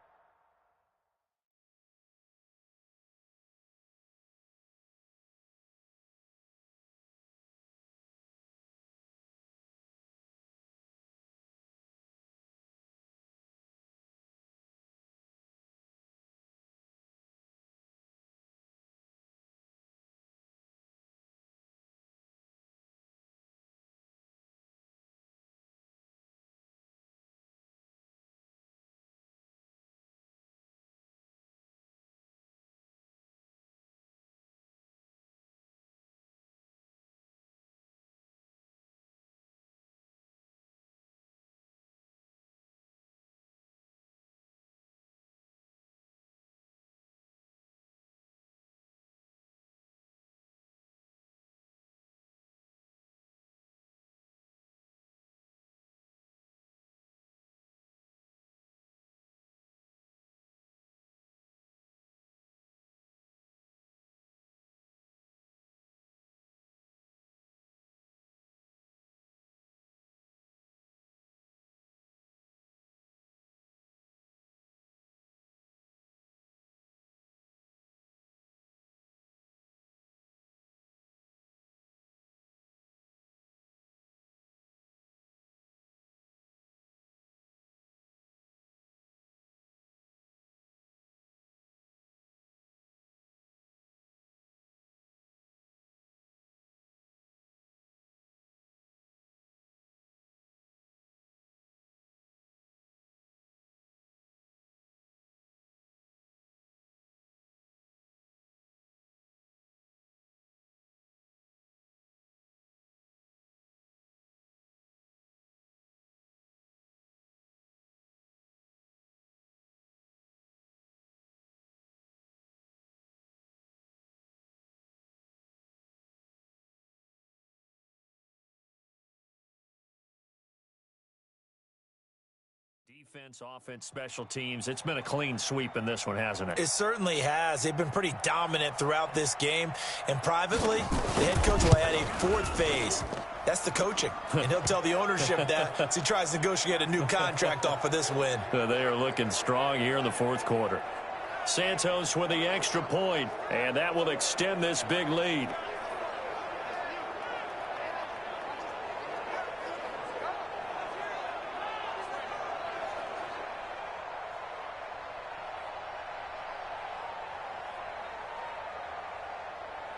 Defense, offense, special teams. It's been a clean sweep in this one, hasn't it? It certainly has. They've been pretty dominant throughout this game. And privately, the head coach will add a 4th phase. That's the coaching. And he'll tell the ownership that as he tries to negotiate a new contract off of this win. They are looking strong here in the 4th quarter. Santos with the extra point, and that will extend this big lead.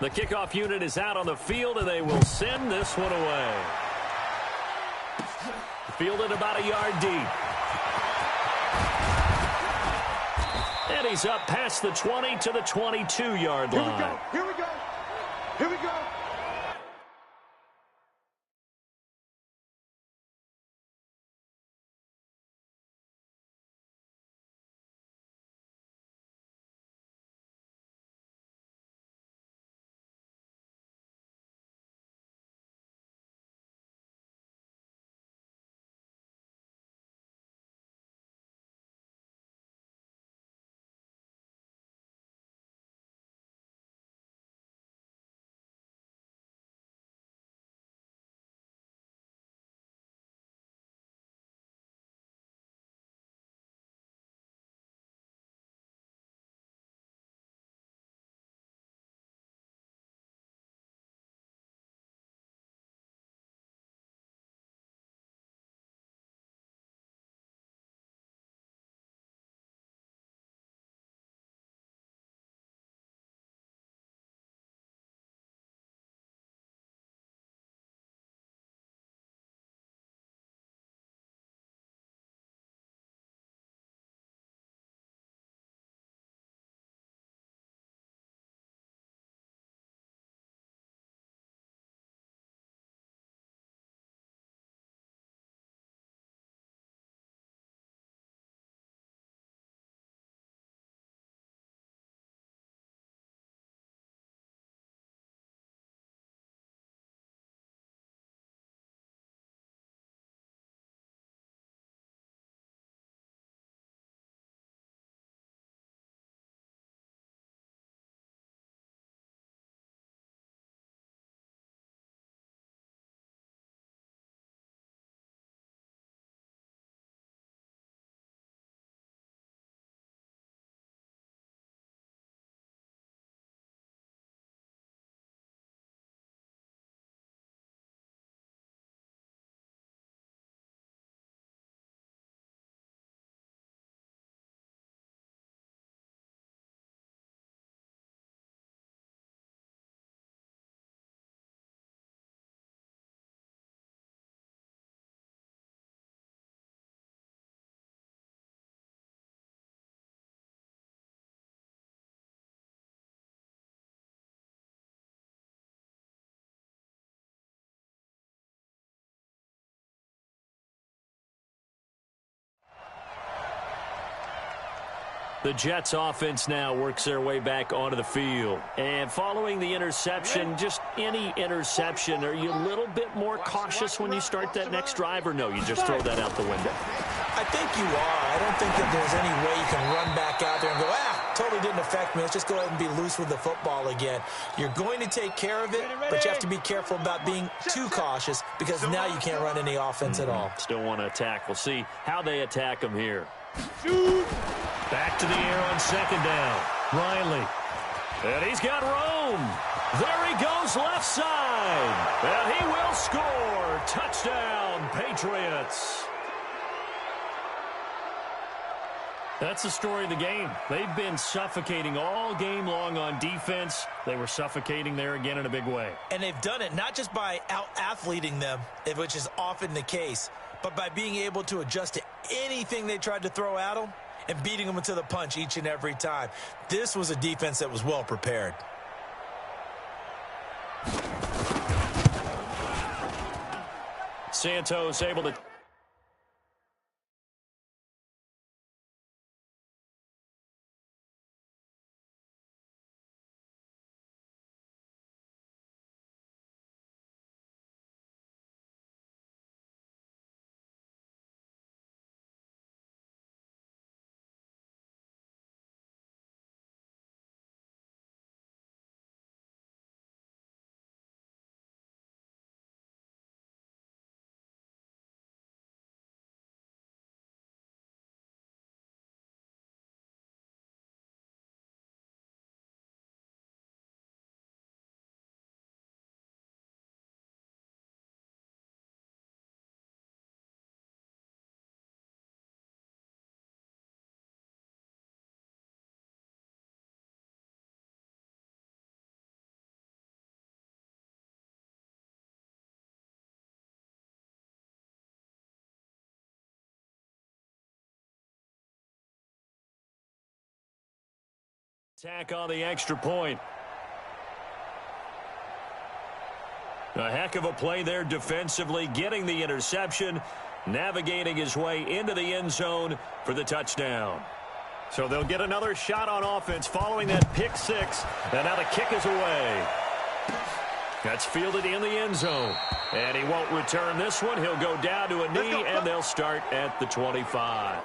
The kickoff unit is out on the field, and they will send this one away. Fielded about a yard deep. And he's up past the 20 to the 22-yard line. Here we go. Here we go. The Jets offense now works their way back onto the field. And following the interception, just any interception, are you a little bit more cautious when you start that next drive, or no, you just throw that out the window? I think you are. I don't think that there's any way you can run back out there and go, totally didn't affect me. Let's just go ahead and be loose with the football again. You're going to take care of it, but you have to be careful about being too cautious because now you can't run any offense at all. Still want to attack. We'll see how they attack him here. Shoot. Back to the air on second down. Riley. And he's got room. There he goes left side. And he will score. Touchdown, Patriots. That's the story of the game. They've been suffocating all game long on defense. They were suffocating there again in a big way. And they've done it not just by out-athleting them, which is often the case, but by being able to adjust to anything they tried to throw at them and beating them to the punch each and every time. This was a defense that was well prepared. Santos able to... Attack on the extra point. A heck of a play there defensively, getting the interception, navigating his way into the end zone for the touchdown. So they'll get another shot on offense following that pick six, and now the kick is away. That's fielded in the end zone, and he won't return this one. He'll go down to a knee, and they'll start at the 25.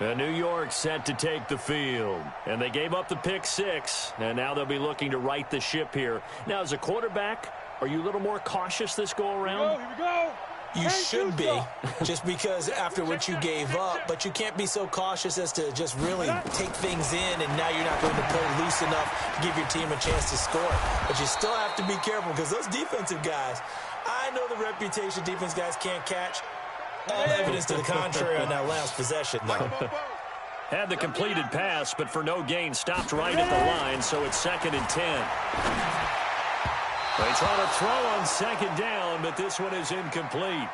New York set to take the field. And they gave up the pick 6. And now they'll be looking to right the ship here. Now, as a quarterback, are you a little more cautious this go-around? Here we go. You should be, just because after what you gave up, but you can't be so cautious as to just really take things in, and now you're not going to play loose enough to give your team a chance to score. But you still have to be careful because those defensive guys, I know the reputation defense guys can't catch. All evidence to the contrary on that last possession, though. Had the completed pass, but for no gain, stopped right at the line, so it's 2nd and 10. They try to throw on 2nd down, but this one is incomplete.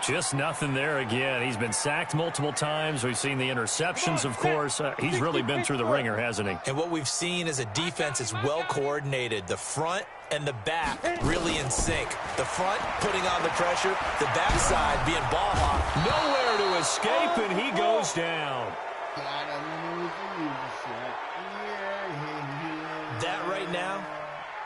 Just nothing there again. He's been sacked multiple times. We've seen the interceptions, of course. He's really been through the ringer, hasn't he? And what we've seen is a defense that's well coordinated. The front and the back really in sync. The front putting on the pressure, the backside being ball hawk. Nowhere to escape, and he goes down. That right now,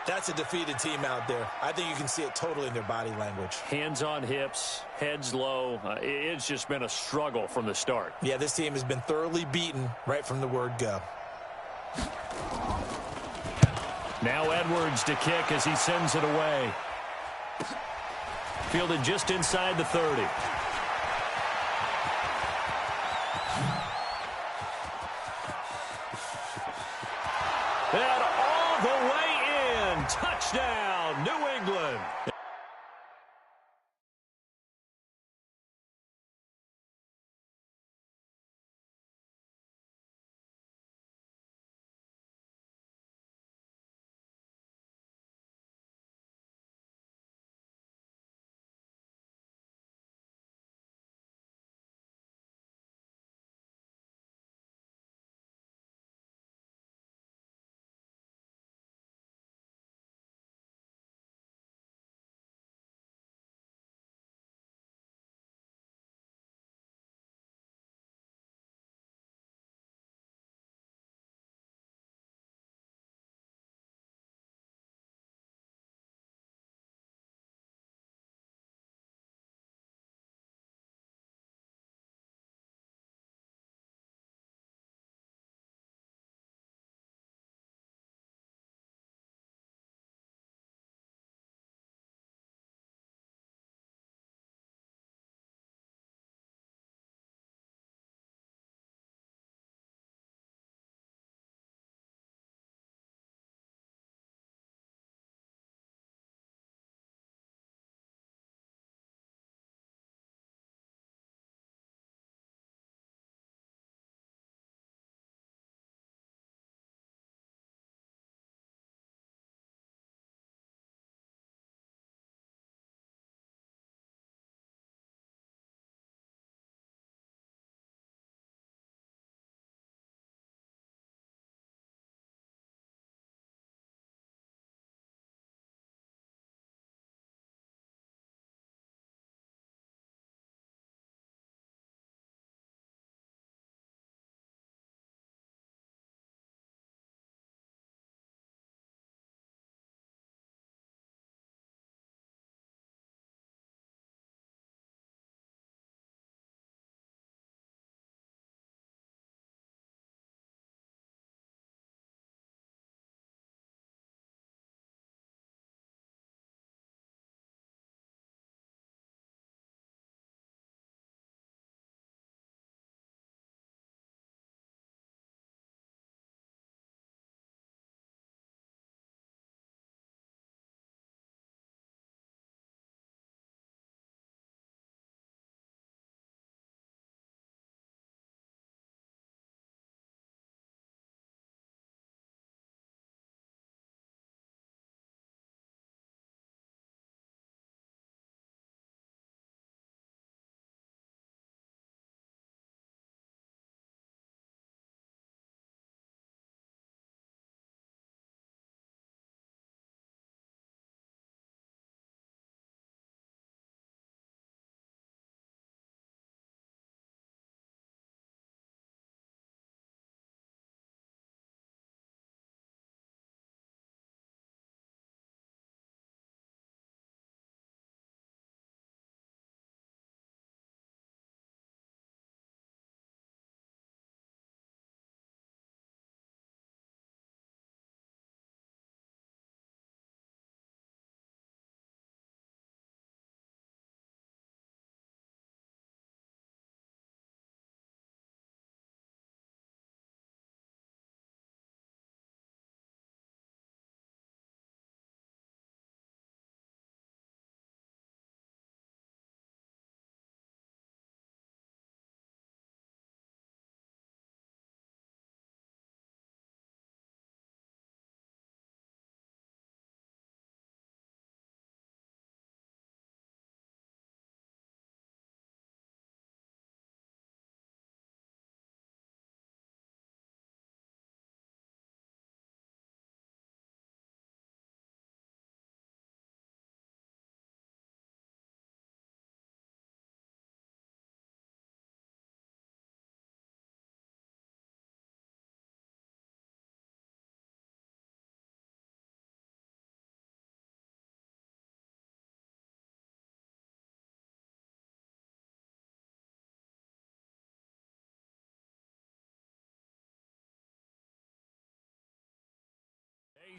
that's a defeated team out there. I think you can see it totally in their body language. Hands on hips, heads low. It's just been a struggle from the start. Yeah, this team has been thoroughly beaten right from the word go. Now Edwards to kick as he sends it away. Fielded just inside the 30. And all the way in. Touchdown, New England.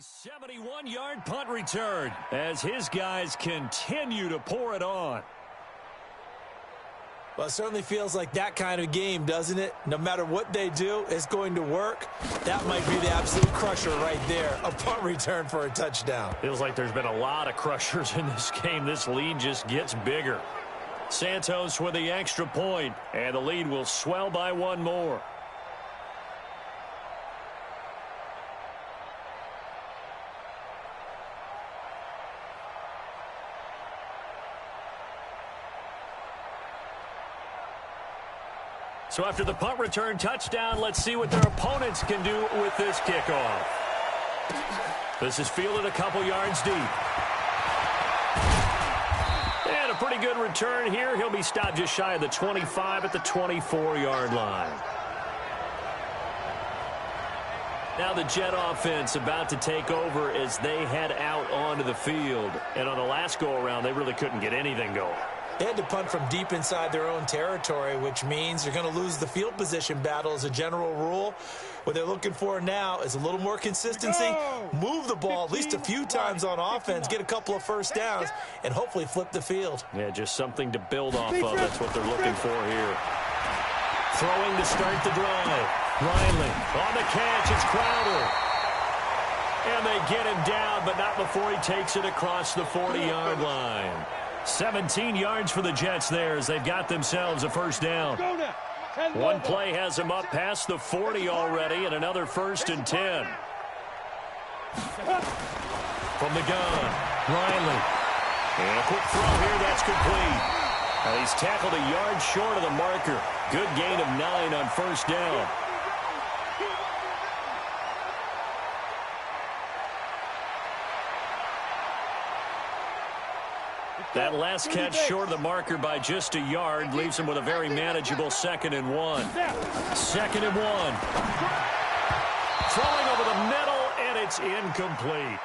71-yard punt return as his guys continue to pour it on. Well, it certainly feels like that kind of game, doesn't it? No matter what they do, it's going to work. That might be the absolute crusher right there, a punt return for a touchdown. Feels like there's been a lot of crushers in this game. This lead just gets bigger. Santos with the extra point, and the lead will swell by one more. So after the punt return touchdown, let's see what their opponents can do with this kickoff. This is fielded a couple yards deep. And a pretty good return here. He'll be stopped just shy of the 25 at the 24-yard line. Now the Jet offense about to take over as they head out onto the field. And on the last go-around, they really couldn't get anything going. They had to punt from deep inside their own territory, which means they're going to lose the field position battle as a general rule. What they're looking for now is a little more consistency, move the ball at least a few times on offense, get a couple of first downs, and hopefully flip the field. Yeah, just something to build off of. That's what they're looking for here. Throwing to start the drive. Riley on the catch. It's Crowder. And they get him down, but not before he takes it across the 40-yard line. 17 yards for the Jets there as they've got themselves a first down. One play has them up past the 40 already, and another 1st and 10. From the gun, Riley. And a quick throw here, that's complete. Now he's tackled a yard short of the marker. Good gain of 9 on first down. That last catch short of the marker by just a yard leaves him with a very manageable 2nd and 1. 2nd and 1. Throwing over the middle, and it's incomplete.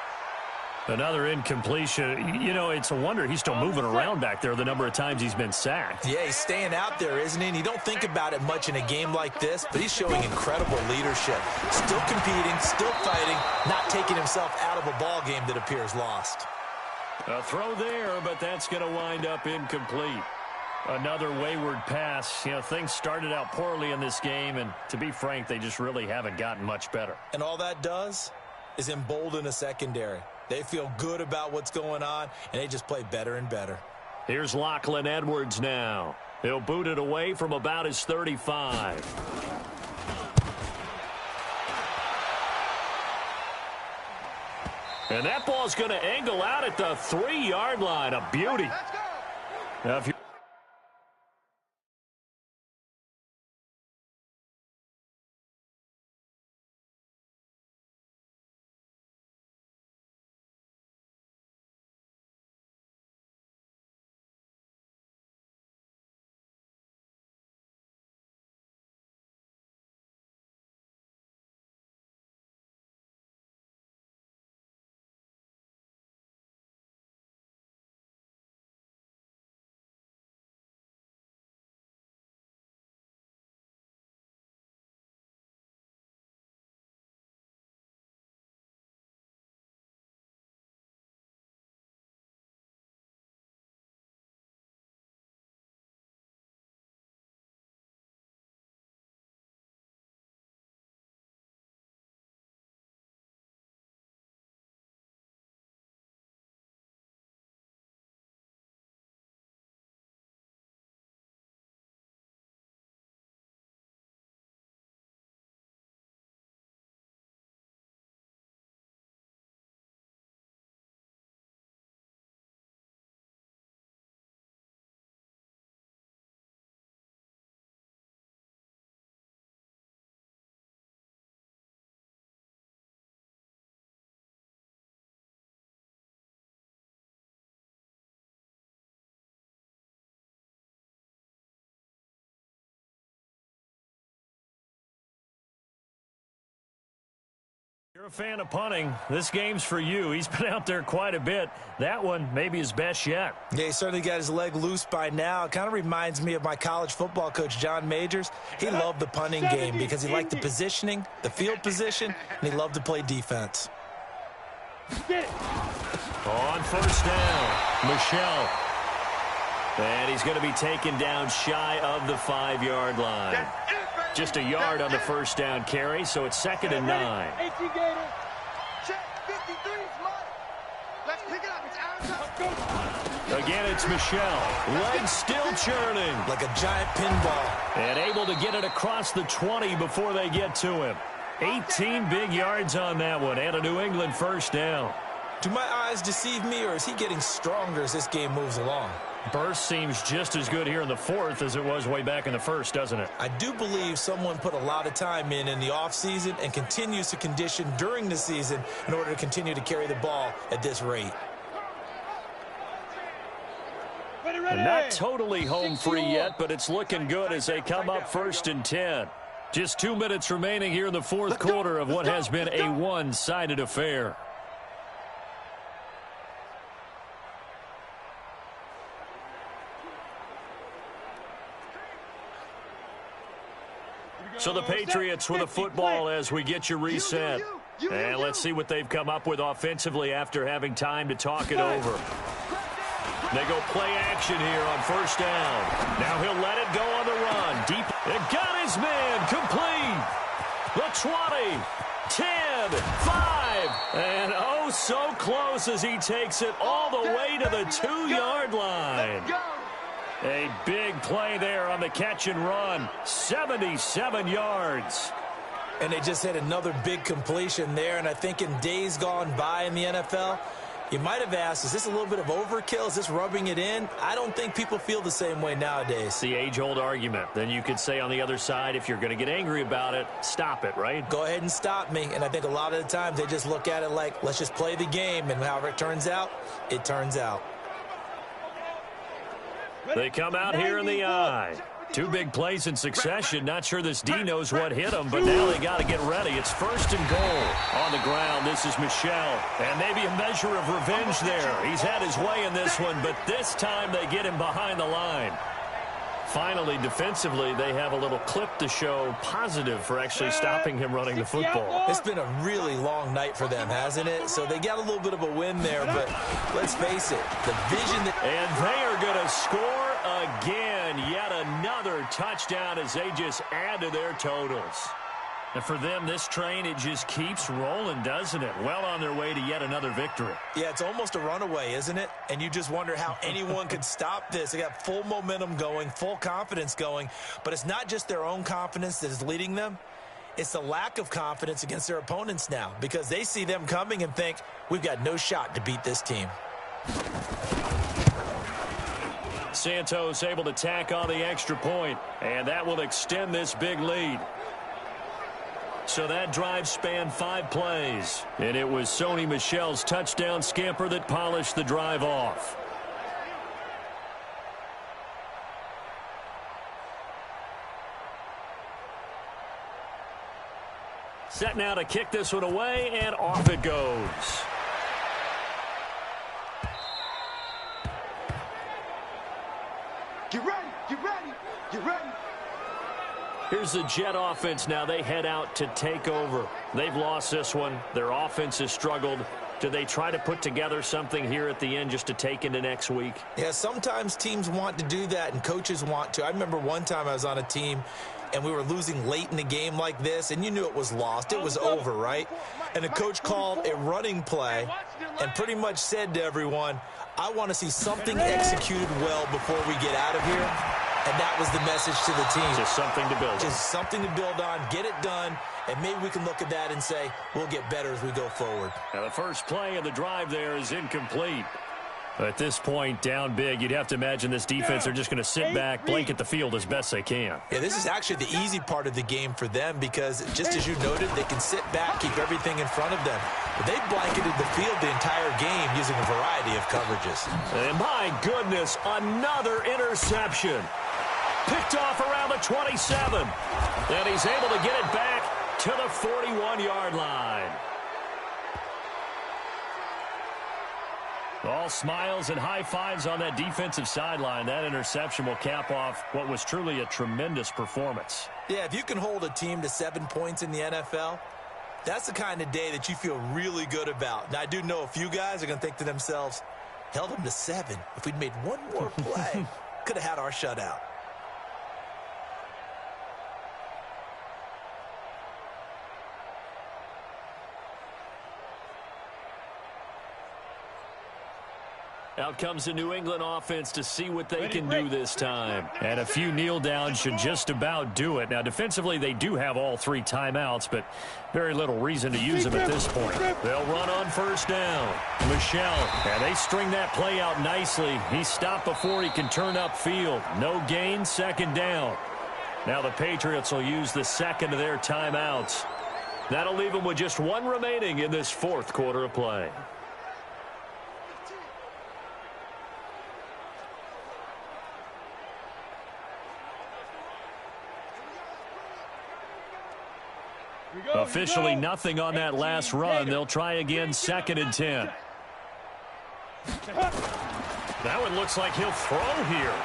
Another incompletion. You know, it's a wonder he's still moving around back there the number of times he's been sacked. Yeah, he's staying out there, isn't he? And you don't think about it much in a game like this, but he's showing incredible leadership. Still competing, still fighting, not taking himself out of a ball game that appears lost. A throw there, but that's going to wind up incomplete. Another wayward pass. You know, things started out poorly in this game, and to be frank, they just really haven't gotten much better. And all that does is embolden a secondary. They feel good about what's going on, and they just play better and better. Here's Lachlan Edwards now. He'll boot it away from about his 35. And that ball's going to angle out at the 3-yard line. A beauty. Now, if you're a fan of punting, this game's for you. He's been out there quite a bit. That one maybe his best yet. Yeah, he certainly got his leg loose by now. It kind of reminds me of my college football coach, John Majors. He loved the punting game because he liked the positioning, the field position, and he loved to play defense. Get it. On first down, Michelle. And he's going to be taken down shy of the 5-yard line. Just a yard on the first down carry, so it's 2nd and 9. 18 Gator. Check. 53 is mine. Let's pick it up. It's our time. Again, it's Michelle. Legs still churning. Like a giant pinball. And able to get it across the 20 before they get to him. 18 big yards on that one, and a New England first down. Do my eyes deceive me, or is he getting stronger as this game moves along? Burst seems just as good here in the 4th as it was way back in the 1st, doesn't it? I do believe someone put a lot of time in the offseason and continues to condition during the season in order to continue to carry the ball at this rate. And not totally home free yet, but it's looking good as they come up 1st and 10. Just 2 minutes remaining here in the 4th quarter of what has been a one-sided affair. So the Patriots with a football as we get you reset. And let's see what they've come up with offensively after having time to talk it over. They go play action here on first down. Now he'll let it go on the run. Deep. It got his man complete. The 20, 10, 5. And oh, so close as he takes it all the way to the 2-yard line. A big play there on the catch and run. 77 yards. And they just had another big completion there. And I think in days gone by in the NFL, you might have asked, is this a little bit of overkill? Is this rubbing it in? I don't think people feel the same way nowadays. The age-old argument. Then you could say on the other side, if you're going to get angry about it, stop it, right? Go ahead and stop me. And I think a lot of the times they just look at it like, let's just play the game. And however it turns out, it turns out. They come out here in the eye. 2 big plays in succession. Not sure this D knows what hit him, but now they got to get ready. It's 1st and goal. On the ground, this is Michelle. And maybe a measure of revenge there. He's had his way in this one, but this time they get him behind the line. Finally, defensively, they have a little clip to show positive for actually stopping him running the football. It's been a really long night for them, hasn't it? So they got a little bit of a win there, but let's face it, the vision that... And they are going to score again. Yet another touchdown as they just add to their totals. And for them, this train, it just keeps rolling, doesn't it? Well on their way to yet another victory. Yeah, it's almost a runaway, isn't it? And you just wonder how anyone could stop this. They got full momentum going, full confidence going. But it's not just their own confidence that is leading them. It's the lack of confidence against their opponents now, because they see them coming and think, we've got no shot to beat this team. Santos able to tack on the extra point, and that will extend this big lead. So that drive spanned 5 plays, and it was Sony Michel's touchdown scamper that polished the drive off. Set now to kick this one away, and off it goes. Get ready, get ready, get ready. Here's the Jet offense now. They head out to take over. They've lost this one. Their offense has struggled. Do they try to put together something here at the end just to take into next week? Yeah, sometimes teams want to do that and coaches want to. I remember one time I was on a team and we were losing late in the game like this, and you knew it was lost. It was over, right? And the coach called a running play and pretty much said to everyone, I want to see something executed well before we get out of here. And that was the message to the team. Just something to build on. Just something to build on, get it done, and maybe we can look at that and say, we'll get better as we go forward. Now the first play of the drive there is incomplete. At this point, down big, you'd have to imagine this defense are just going to sit back, blanket the field as best they can. Yeah, this is actually the easy part of the game for them because, just as you noted, they can sit back, keep everything in front of them. But they blanketed the field the entire game using a variety of coverages. And my goodness, another interception. Picked off around the 27. And he's able to get it back to the 41-yard line. All smiles and high fives on that defensive sideline. That interception will cap off what was truly a tremendous performance. Yeah, if you can hold a team to 7 points in the NFL, That's the kind of day that you feel really good about. Now, I do know a few guys are going to think to themselves, held them to 7. If we'd made one more play, could have had our shutout. Out comes the New England offense to see what they can do this time. And a few kneel downs should just about do it. Now, defensively, they do have all 3 timeouts, but very little reason to use them at this point. They'll run on first down. Michelle, and they string that play out nicely. He stopped before he can turn upfield. No gain, second down. Now the Patriots will use the second of their timeouts. That'll leave them with just 1 remaining in this 4th quarter of play. Officially nothing on that last run. They'll try again, 2nd and 10. That one looks like he'll throw here.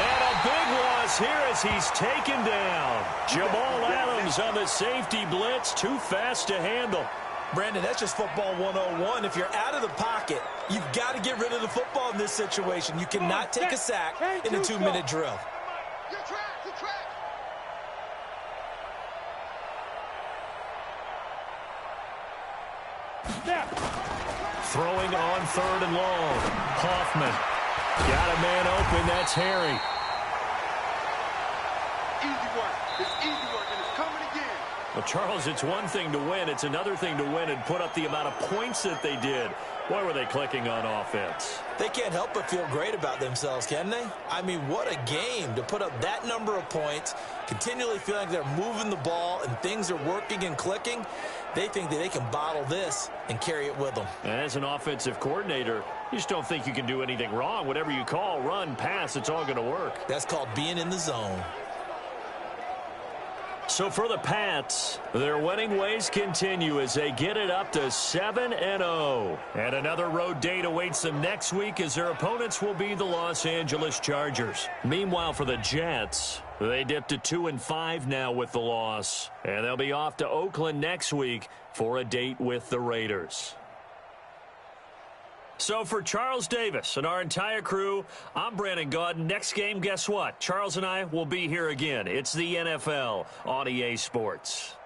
And a big loss here as he's taken down. Jamal Adams on the safety blitz, too fast to handle. Brandon, that's just football 101. If you're out of the pocket, you've got to get rid of the football in this situation. You cannot take a sack in a 2-minute drill. Throwing on 3rd and long. Hoffman. Got a man open. That's Harry. Easy work. It's easy work, and it's coming again. Well, Charles, it's one thing to win. It's another thing to win and put up the amount of points that they did. Why were they clicking on offense? They can't help but feel great about themselves, can they? I mean, what a game to put up that number of points, continually feeling like they're moving the ball and things are working and clicking. They think that they can bottle this and carry it with them. And as an offensive coordinator, you just don't think you can do anything wrong. Whatever you call, run, pass, it's all going to work. That's called being in the zone. So for the Pats, their winning ways continue as they get it up to 7-0. And another road date awaits them next week as their opponents will be the Los Angeles Chargers. Meanwhile, for the Jets, they dipped to 2-5 now with the loss. And they'll be off to Oakland next week for a date with the Raiders. So for Charles Davis and our entire crew, I'm Brandon Gaudin. Next game, guess what? Charles and I will be here again. It's the NFL on EA Sports.